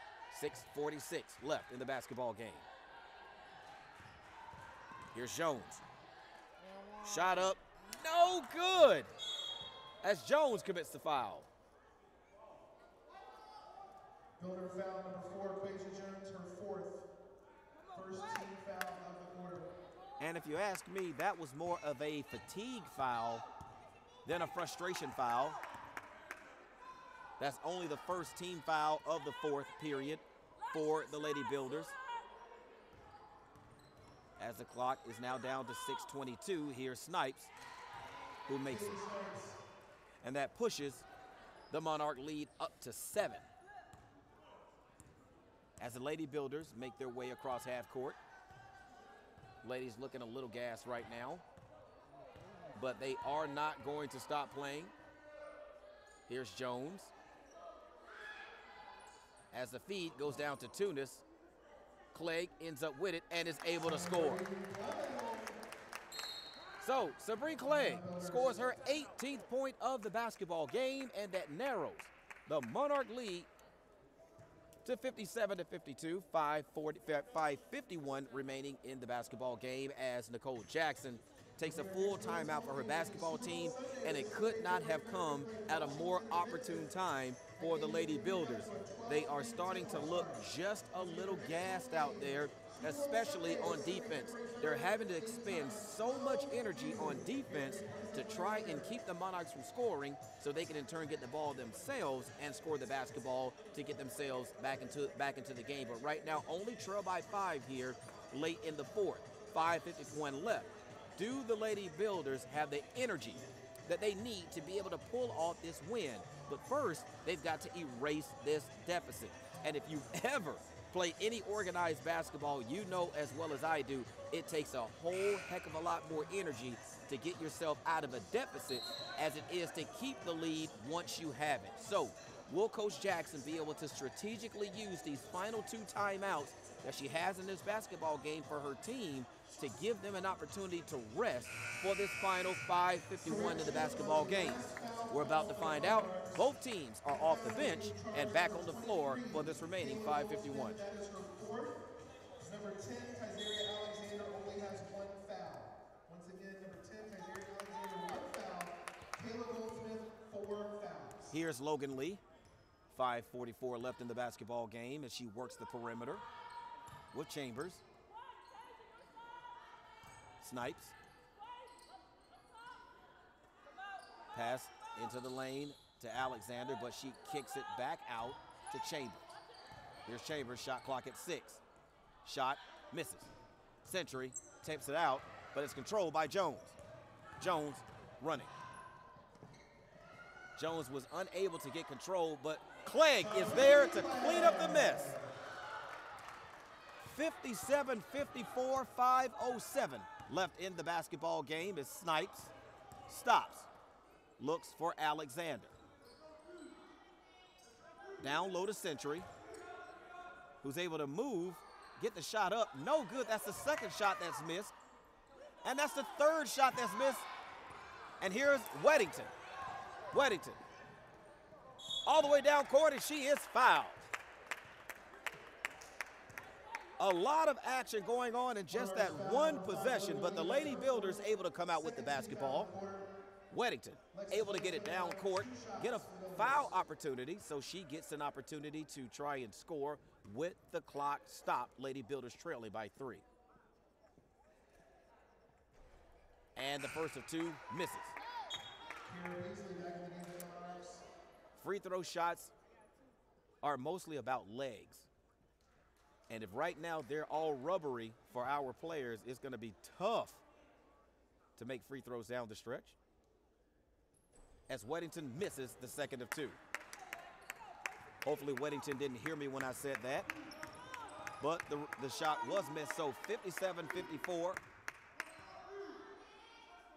6:46 left in the basketball game. Here's Jones. Shot up, no good, as Jones commits the foul. Builder foul number 4, Aquasia Jones, her 4th. First team foul of the quarter. And if you ask me, that was more of a fatigue foul than a frustration foul. That's only the first team foul of the 4th period for the Lady Builders. As the clock is now down to 6:22, here's Snipes, who makes it. And that pushes the Monarch lead up to 7. As the Lady Builders make their way across half court. Ladies looking a little gassed right now, but they are not going to stop playing. Here's Jones. As the feed goes down to Tunis, Clegg ends up with it and is able to score. So Sabrina Clegg scores her 18th point of the basketball game, and that narrows the Monarch lead to 57-52, 5:51 remaining in the basketball game as Nicole Jackson takes a full timeout for her basketball team, and it could not have come at a more opportune time for the Lady Builders. They are starting to look just a little gassed out there especially on defense. They're having to expend so much energy on defense to try and keep the Monarchs from scoring so they can in turn get the ball themselves and score the basketball to get themselves back into the game. But right now, only trail by 5 here late in the fourth. 5:51 left. Do the Lady Builders have the energy that they need to be able to pull off this win? But first, they've got to erase this deficit. And if you ever play any organized basketball, you know as well as I do, it takes a whole heck of a lot more energy to get yourself out of a deficit as it is to keep the lead once you have it. So, will Coach Jackson be able to strategically use these final 2 timeouts that she has in this basketball game for her team to give them an opportunity to rest for this final 5:51 of the basketball game? We're about to find out. Both teams are off the bench and back on the floor for this remaining 5:51. That is her fourth. Number 10, Kaiseria Alexander, only has 1 foul. Once again, number 10, Kaiseria Alexander, 1 foul. Kayla Goldsmith, 4 fouls. Here's Logan Lee. 5:44 left in the basketball game as she works the perimeter with Chambers. Snipes. Pass into the lane to Alexander, but she kicks it back out to Chambers. Here's Chambers, shot clock at 6. Shot, misses. Century tapes it out, but it's controlled by Jones. Jones running. Jones was unable to get control, but Clegg is there to clean up the mess. 57-54, 5:07 left in the basketball game as Snipes stops, looks for Alexander. Down low to Century, who's able to move, get the shot up, no good. That's the second shot that's missed. And that's the third shot that's missed. And here's Weddington. Weddington, all the way down court, and she is fouled. A lot of action going on in just that one possession, but the Lady Builders able to come out with the basketball. Weddington able to get it down court, get a foul opportunity, so she gets an opportunity to try and score with the clock stopped. Lady Builders trailing by 3. And the first of 2 misses. Free throw shots are mostly about legs. And if right now they're all rubbery for our players, it's going to be tough to make free throws down the stretch. As Weddington misses the second of 2. Hopefully Weddington didn't hear me when I said that. But the shot was missed, so 57-54.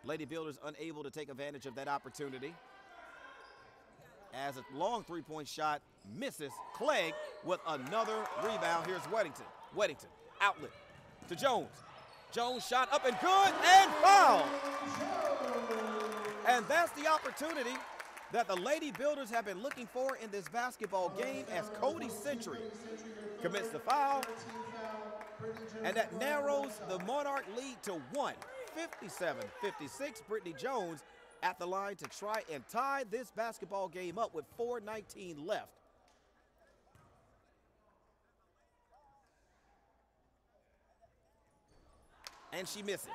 Lady Builders unable to take advantage of that opportunity. As a long 3-point shot misses, Clegg with another rebound. Here's Weddington. Weddington, outlet to Jones. Jones shot up and good, and foul. And that's the opportunity that the Lady Builders have been looking for in this basketball game as Cody Century commits the foul. And that narrows the Monarch lead to 1. 57-56, Brittany Jones at the line to try and tie this basketball game up with 4:19 left. And she misses.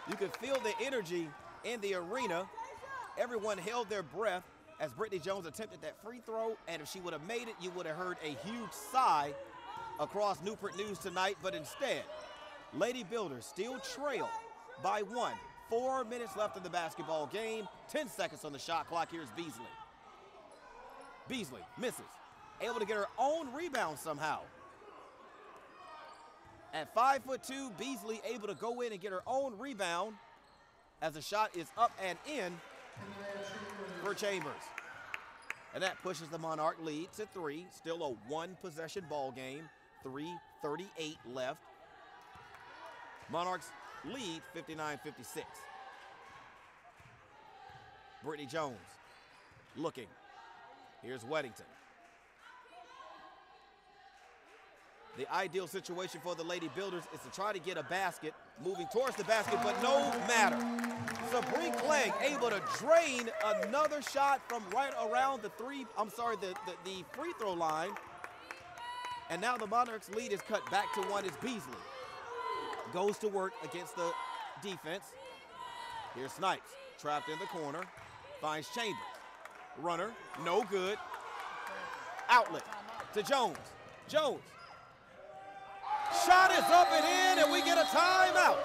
You could feel the energy in the arena. Everyone held their breath as Brittany Jones attempted that free throw, and if she would have made it, you would have heard a huge sigh across Newport News tonight, but instead, Lady Builders still trail by 1. 4 minutes left in the basketball game. 10 seconds on the shot clock. Here's Beasley. Beasley misses. Able to get her own rebound somehow. At 5'2", Beasley able to go in and get her own rebound as the shot is up and in for Chambers. And that pushes the Monarch lead to 3. Still a 1-possession ball game. 3:38 left. Monarchs lead 59-56. Brittany Jones looking. Here's Weddington. The ideal situation for the Lady Builders is to try to get a basket, moving towards the basket, but no matter. Sabree Clegg able to drain another shot from right around the free throw line. And now the Monarchs' lead is cut back to 1 as Beasley goes to work against the defense. Here's Snipes, trapped in the corner, finds Chambers. Runner, no good. Outlet to Jones. Jones. Shot is up and in, and we get a timeout.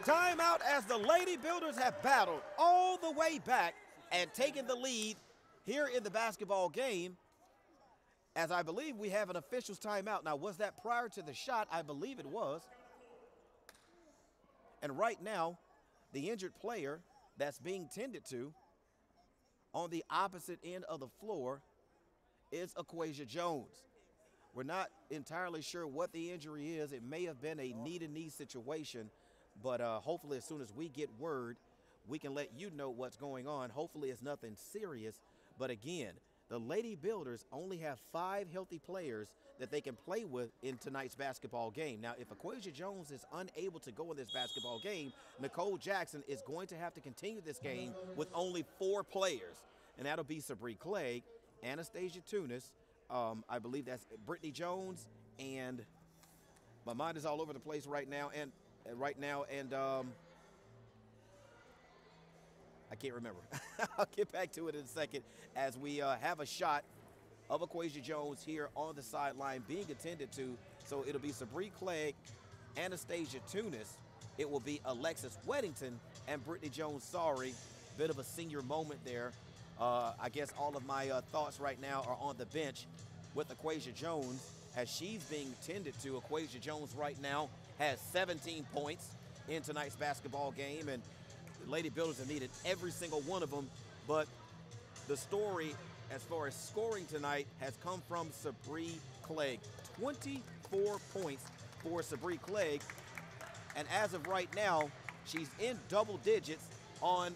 Timeout as the Lady Builders have battled all the way back and taken the lead here in the basketball game. As I believe we have an official's timeout. Now, was that prior to the shot? I believe it was. And right now, the injured player that's being tended to on the opposite end of the floor is Aquasia Jones. We're not entirely sure what the injury is. It may have been a knee-to-knee situation, but hopefully as soon as we get word, we can let you know what's going on. Hopefully it's nothing serious, but again, the Lady Builders only have 5 healthy players that they can play with in tonight's basketball game. Now, if Aquasia Jones is unable to go in this basketball game, Nicole Jackson is going to have to continue this game with only 4 players, and that'll be Sabree Clegg, Anastasia Tunis, I believe that's Brittany Jones, and my mind is all over the place right now, and I can't remember. I'll get back to it in a second as we have a shot of Aquasia Jones here on the sideline being attended to. So it'll be Sabree Clegg, Anastasia Tunis. It will be Alexis Weddington and Brittany Jones. Sorry, bit of a senior moment there. I guess all of my thoughts right now are on the bench with Aquasia Jones as she's being tended to. Aquasia Jones right now has 17 points in tonight's basketball game, and the Lady Builders have needed every single one of them, but the story as far as scoring tonight has come from Sabree Clegg. 24 points for Sabree Clegg, and as of right now, she's in double digits on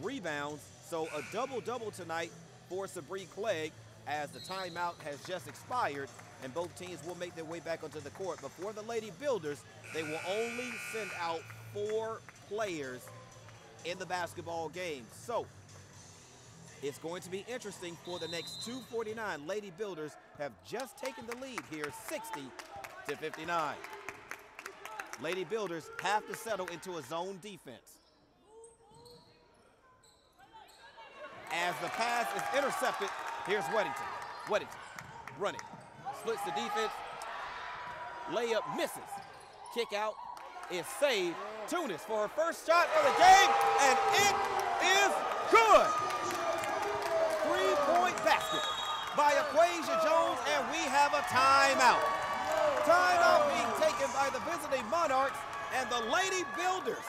rebounds, so a double-double tonight for Sabree Clegg as the timeout has just expired, and both teams will make their way back onto the court. But for the Lady Builders, they will only send out 4 players in the basketball game. So it's going to be interesting for the next 2:49. Lady Builders have just taken the lead here, 60-59. Lady Builders have to settle into a zone defense. As the pass is intercepted, here's Weddington. Weddington running, splits the defense, layup misses, kick out is saved. Tunis for her first shot of the game, and it is good. 3-point basket by Aquasia Jones, and we have a timeout. Timeout being taken by the visiting Monarchs, and the Lady Builders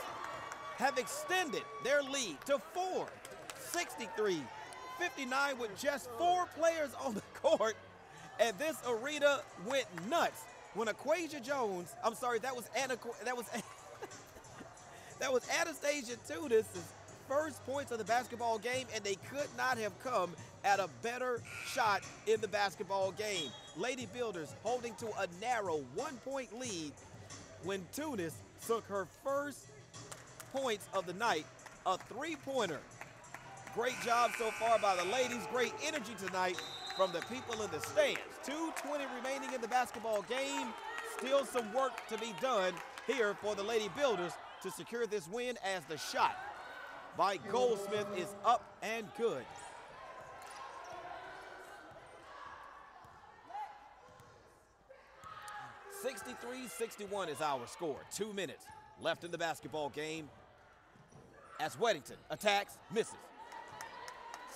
have extended their lead to 4, 63-59 with just 4 players on the court, and this arena went nuts when Aquasia Jones, I'm sorry, that was Anastasia Tunis' first points of the basketball game, and they could not have come at a better shot in the basketball game. Lady Builders holding to a narrow 1-point lead when Tunis took her first points of the night, a 3-pointer. Great job so far by the ladies. Great energy tonight from the people in the stands. 2:20 remaining in the basketball game. Still some work to be done here for the Lady Builders to secure this win as the shot by Goldsmith is up and good. (63-61) is our score. 2 minutes left in the basketball game as Weddington attacks, misses.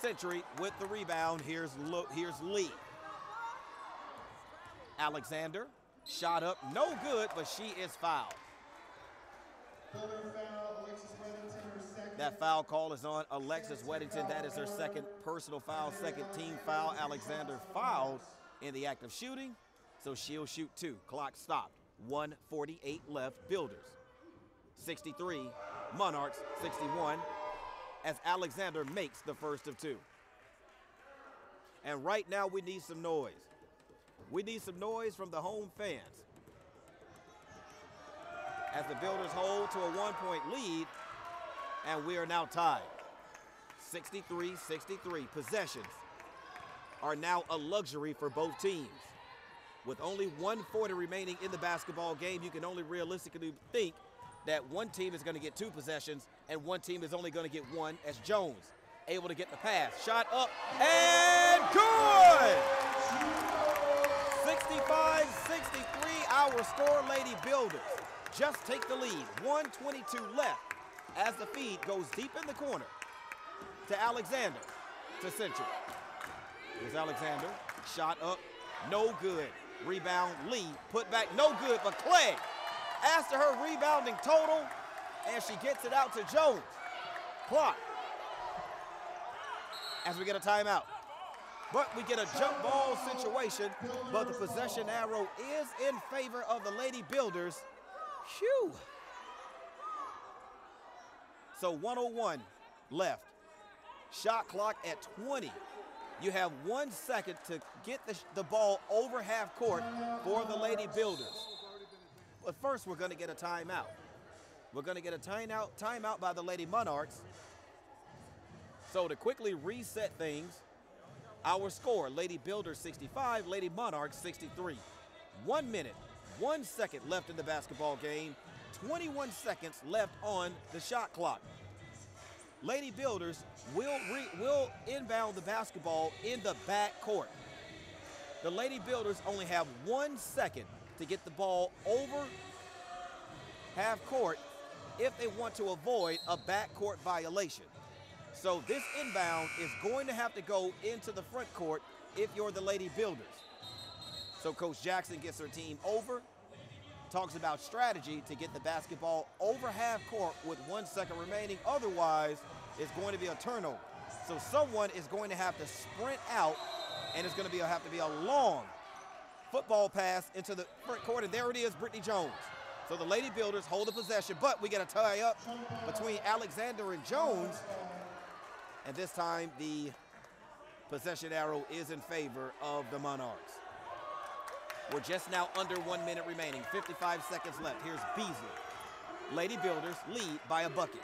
Century with the rebound. Here's Lee. Alexander, shot up, no good, but she is fouled. That foul call is on Alexis Weddington. That is her second personal foul, second team foul. Alexander fouled in the act of shooting, so she'll shoot 2. Clock stopped. 1:48 left. Builders 63, Monarchs 61, as Alexander makes the first of 2. And right now we need some noise. We need some noise from the home fans as the Builders hold to a 1-point lead, and we are now tied. 63-63. Possessions are now a luxury for both teams. With only 1:40 remaining in the basketball game, you can only realistically think that one team is going to get 2 possessions and one team is only going to get 1, as Jones able to get the pass. Shot up and good! 65-63, our score, Lady Builders just take the lead. 1:22 left as the feed goes deep in the corner to Alexander, to Central. Here's Alexander, shot up, no good. Rebound, Lee, put back, no good, but Clegg adds to her rebounding total, and she gets it out to Jones. Clock as we get a timeout. But we get a jump ball situation, but the possession arrow is in favor of the Lady Builders. Phew. So 1:01 left. Shot clock at 20. You have 1 second to get the ball over half court for the Lady Builders. But first, we're going to get a timeout. We're going to get a timeout by the Lady Monarchs. So to quickly reset things, our score, Lady Builders 65, Lady Monarchs 63. 1 minute, 1 second left in the basketball game, 21 seconds left on the shot clock. Lady Builders will inbound the basketball in the back court. The Lady Builders only have 1 second to get the ball over half court if they want to avoid a backcourt violation. So this inbound is going to have to go into the front court if you're the Lady Builders. So Coach Jackson gets her team over, talks about strategy to get the basketball over half court with 1 second remaining. Otherwise, it's going to be a turnover. So someone is going to have to sprint out, and it's going to have to be a long football pass into the front court. And there it is, Brittany Jones. So the Lady Builders hold the possession, but we get a tie up between Alexander and Jones. And this time, the possession arrow is in favor of the Monarchs. We're just now under 1 minute remaining, 55 seconds left. Here's Beasley. Lady Builders lead by a bucket.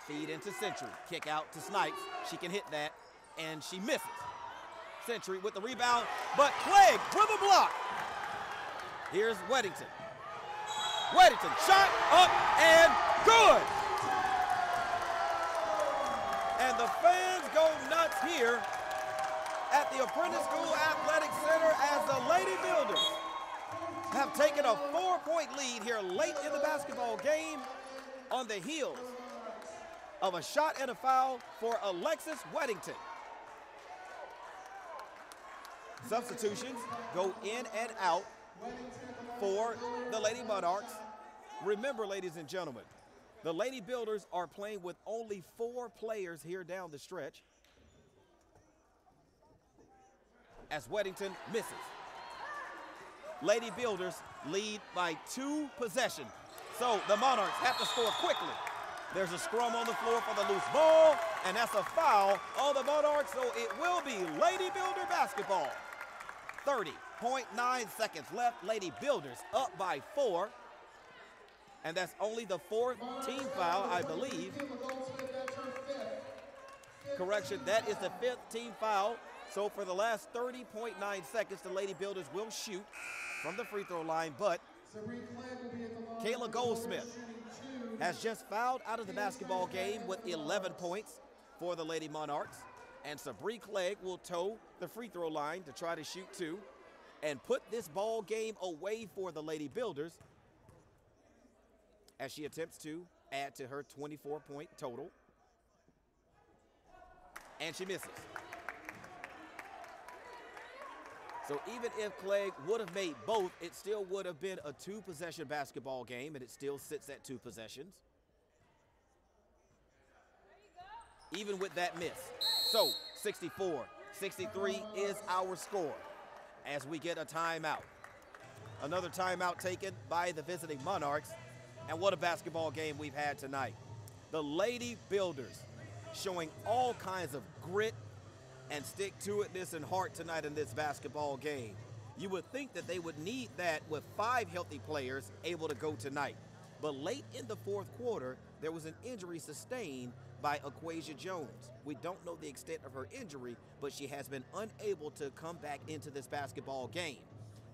Feed into Century. Kick out to Snipes. She can hit that, and she misses. Century with the rebound, but Clegg with a block. Here's Weddington. Weddington, shot up and good. And the fans go nuts here at the Apprentice School Athletic Center as the Lady Builders have taken a 4-point lead here late in the basketball game on the heels of a shot and a foul for Alexis Weddington. Substitutions go in and out for the Lady Monarchs. Remember, ladies and gentlemen, the Lady Builders are playing with only 4 players here down the stretch as Weddington misses. Lady Builders lead by 2 possessions. So the Monarchs have to score quickly. There's a scrum on the floor for the loose ball, and that's a foul on the Monarchs, so it will be Lady Builder basketball. 30.9 seconds left. Lady Builders up by 4. And that's only the 4th team foul, I believe. Correction, that is the 5th team foul. So for the last 30.9 seconds, the Lady Builders will shoot from the free throw line, but Kayla Goldsmith has just fouled out of the basketball game with 11 points for the Lady Monarchs. And Sabree Clegg will toe the free throw line to try to shoot 2 and put this ball game away for the Lady Builders as she attempts to add to her 24-point total. And she misses. So even if Clegg would have made both, it still would have been a 2-possession basketball game, and it still sits at 2 possessions. Even with that miss. So 64-63 is our score as we get a timeout. Another timeout taken by the visiting Monarchs. And what a basketball game we've had tonight. The Lady Builders showing all kinds of grit and stick-to-itness and heart tonight in this basketball game. You would think that they would need that with 5 healthy players able to go tonight. But late in the fourth quarter, there was an injury sustained by Aquasia Jones. We don't know the extent of her injury, but she has been unable to come back into this basketball game.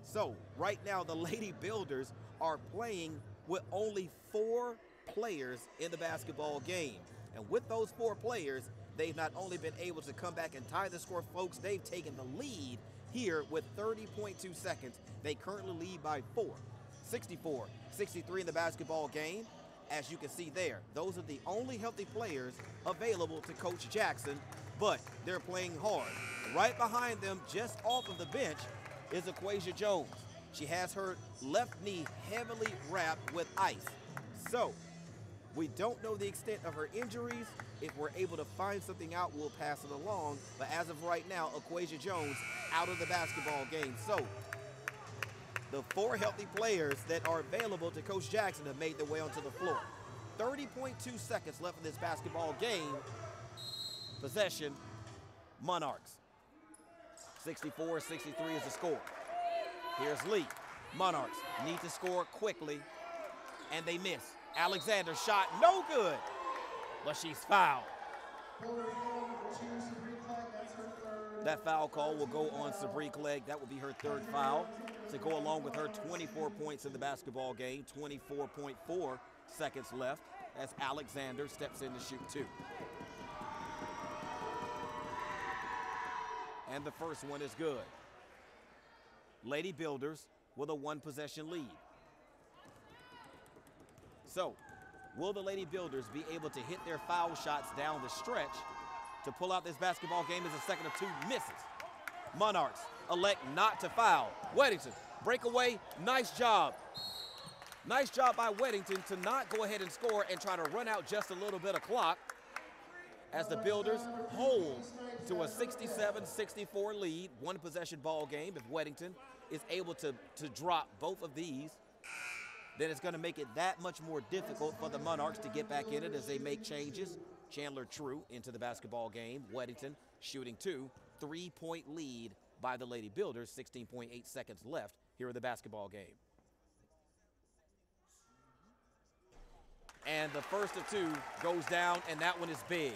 So right now, the Lady Builders are playing with only 4 players in the basketball game. And with those 4 players, they've not only been able to come back and tie the score, folks, they've taken the lead here with 30.2 seconds. They currently lead by 4. 64-63 in the basketball game. As you can see there, those are the only healthy players available to Coach Jackson, but they're playing hard. Right behind them, just off of the bench, is Aquasia Jones. She has her left knee heavily wrapped with ice. So, we don't know the extent of her injuries. If we're able to find something out, we'll pass it along. But as of right now, Aquasia Jones out of the basketball game. So, the 4 healthy players that are available to Coach Jackson have made their way onto the floor. 30.2 seconds left in this basketball game. Possession, Monarchs. 64-63 is the score. Here's Lee. Monarchs need to score quickly, and they miss. Alexander's shot, no good, but she's fouled. That foul call will go on Sabree Clegg. That will be her 3rd foul to go along with her 24 points in the basketball game. 24.4 seconds left as Alexander steps in to shoot 2. And the first one is good. Lady Builders with a 1-possession lead. So, will the Lady Builders be able to hit their foul shots down the stretch to pull out this basketball game as a 2nd of 2 misses? Monarchs elect not to foul. Weddington, breakaway, nice job. Nice job by Weddington to not go ahead and score and try to run out just a little bit of clock as the Builders hold to a 67-64 lead, 1-possession ball game. If Weddington is able to drop both of these, then it's going to make it that much more difficult for the Monarchs to get back in it as they make changes. Chandler True into the basketball game. Weddington shooting 2. 3-point lead by the Lady Builders. 16.8 seconds left here in the basketball game. And the first of 2 goes down, and that one is big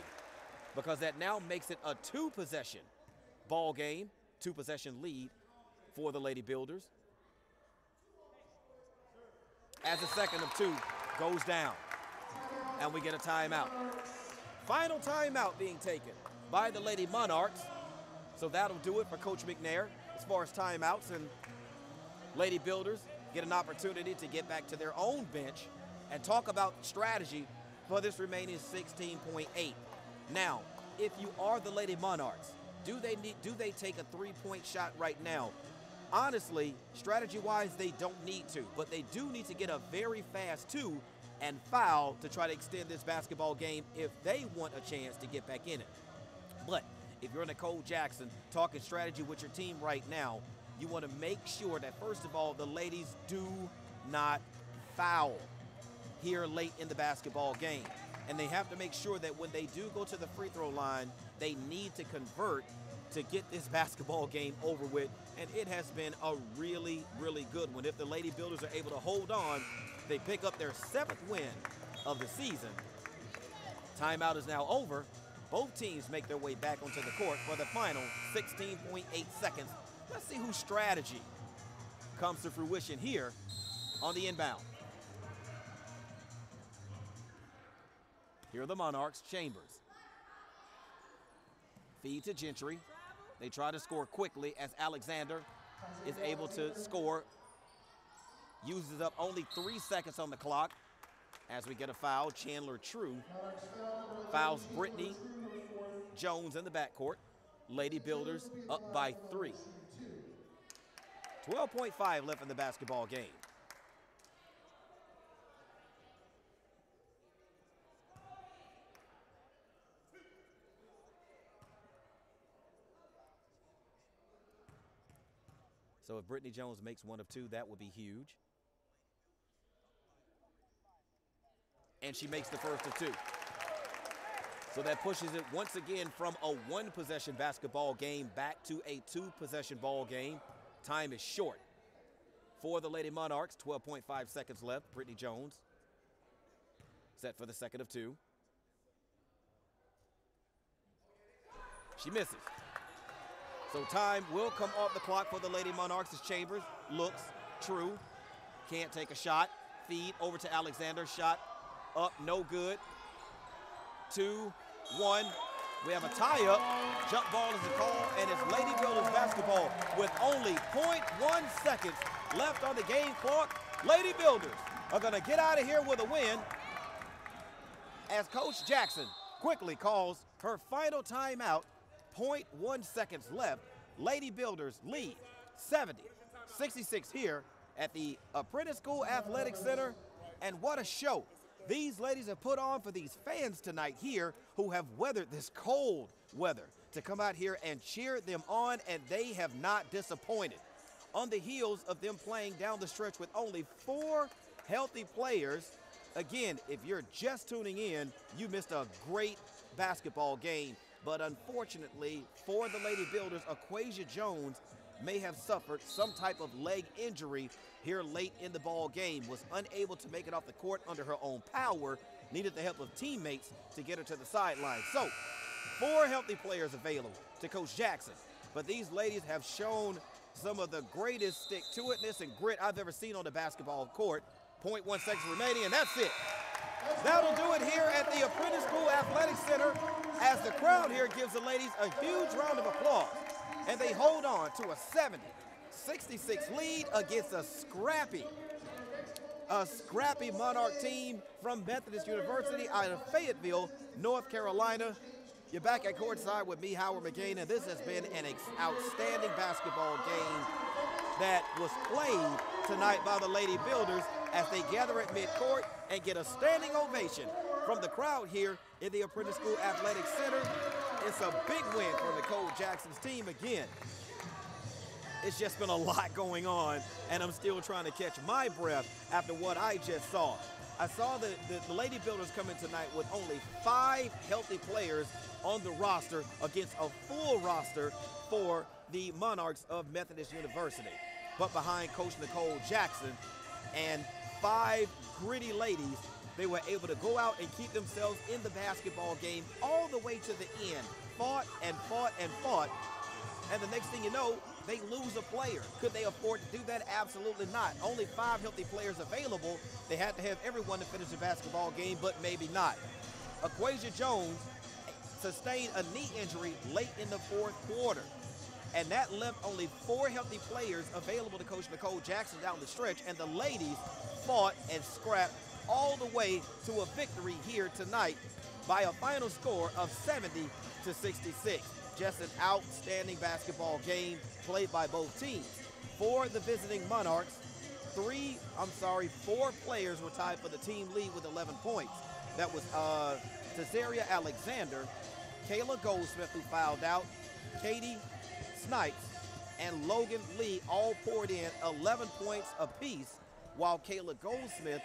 because that now makes it a 2-possession ball game, 2-possession lead for the Lady Builders. As the 2nd of 2 goes down, and we get a timeout. Final timeout being taken by the Lady Monarchs. So that'll do it for Coach McNair as far as timeouts, and Lady Builders get an opportunity to get back to their own bench and talk about strategy for this remaining 16.8. Now, if you are the Lady Monarchs, do they take a 3-point shot right now? Honestly, strategy-wise, they don't need to, but they do need to get a very fast 2 and foul to try to extend this basketball game if they want a chance to get back in it. But if you're Nicole Jackson talking strategy with your team right now, you want to make sure that, first of all, the ladies do not foul here late in the basketball game. And they have to make sure that when they do go to the free throw line, they need to convert to get this basketball game over with. And it has been a really, really good one. If the Lady Builders are able to hold on, they pick up their 7th win of the season. Timeout is now over. Both teams make their way back onto the court for the final 16.8 seconds. Let's see whose strategy comes to fruition here on the inbound. Here are the Monarchs, Chambers. Feed to Gentry. They try to score quickly as Alexander is able to score. Uses up only 3 seconds on the clock as we get a foul. Chandler True fouls Brittany Jones in the backcourt. Lady Builders up by 3. 12.5 left in the basketball game. So if Brittany Jones makes 1 of 2, that would be huge. And she makes the first of 2. So that pushes it once again from a 1-possession basketball game back to a 2-possession ball game. Time is short for the Lady Monarchs. 12.5 seconds left. Brittany Jones Set for the second of two. She misses. So time will come off the clock for the Lady Monarchs as Chambers looks true. Can't take a shot. Feed over to Alexander. Shot up, no good. 2-1. We have a tie-up. Jump ball is the call, and it's Lady Builders basketball with only 0.1 seconds left on the game clock. Lady Builders are going to get out of here with a win as Coach Jackson quickly calls her final timeout. 0.1 seconds left. Lady Builders lead 70-66 here at the Apprentice School Athletic Center. And what a show these ladies have put on for these fans tonight here who have weathered this cold weather to come out here and cheer them on, and they have not disappointed. On the heels of them playing down the stretch with only 4 healthy players. Again, if you're just tuning in, you missed a great basketball game. But unfortunately for the Lady Builders, Aquasia Jones may have suffered some type of leg injury here late in the ball game, was unable to make it off the court under her own power, needed the help of teammates to get her to the sideline. So 4 healthy players available to Coach Jackson, but these ladies have shown some of the greatest stick-to-itness and grit I've ever seen on the basketball court. 0.1 seconds remaining, and that's it. That'll do it here at the Apprentice School Athletic Center as the crowd here gives the ladies a huge round of applause. And they hold on to a 70-66 lead against a scrappy Monarch team from Methodist University out of Fayetteville, North Carolina. You're back at courtside with me, Howard McCain, and this has been an outstanding basketball game that was played tonight by the Lady Builders as they gather at midcourt and get a standing ovation from the crowd here in the Apprentice School Athletic Center. It's a big win for Nicole Jackson's team again. It's just been a lot going on, and I'm still trying to catch my breath after what I just saw. I saw the Lady Builders come in tonight with only 5 healthy players on the roster against a full roster for the Monarchs of Methodist University. But behind Coach Nicole Jackson and 5 gritty ladies, they were able to go out and keep themselves in the basketball game all the way to the end. Fought and fought and fought. And the next thing you know, they lose a player. Could they afford to do that? Absolutely not. Only 5 healthy players available. They had to have everyone to finish the basketball game, but maybe not. Aquasia Jones sustained a knee injury late in the 4th quarter. And that left only 4 healthy players available to Coach Nicole Jackson down the stretch. And the ladies fought and scrapped all the way to a victory here tonight by a final score of 70-66. Just an outstanding basketball game played by both teams. For the visiting Monarchs, 4 players were tied for the team lead with 11 points. That was Cesaria Alexander, Kayla Goldsmith, who fouled out, Katie Snipes, and Logan Lee all poured in 11 points apiece, while Kayla Goldsmith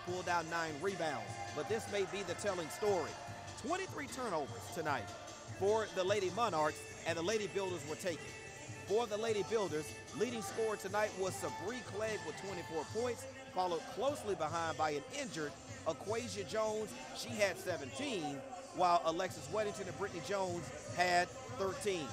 pulled out 9 rebounds. But this may be the telling story. 23 turnovers tonight for the Lady Monarchs, and the Lady Builders were taken. For the Lady Builders, leading scorer tonight was Sabree Clegg with 24 points, followed closely behind by an injured Aquasia Jones. She had 17, while Alexis Weddington and Brittany Jones had 13.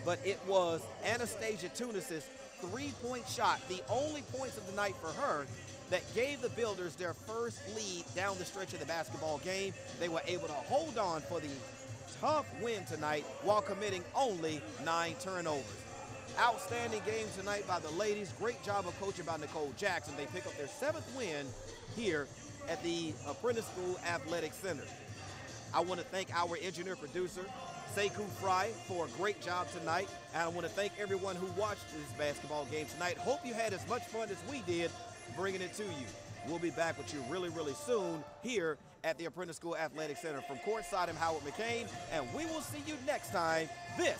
But it was Anastasia Tunis's 3-point shot, the only points of the night for her, that gave the Builders their first lead down the stretch of the basketball game. They were able to hold on for the tough win tonight while committing only 9 turnovers. Outstanding game tonight by the ladies. Great job of coaching by Nicole Jackson. They pick up their 7th win here at the Apprentice School Athletic Center. I want to thank our engineer producer, Sekou Fry, for a great job tonight. And I want to thank everyone who watched this basketball game tonight. Hope you had as much fun as we did bringing it to you. We'll be back with you really, really soon here at the Apprentice School Athletic Center. From courtside, I'm Howard McCain, and we will see you next time. This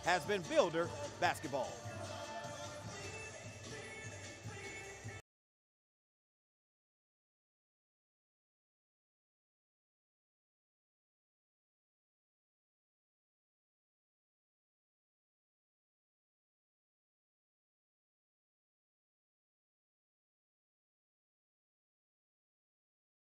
has been Builder Basketball.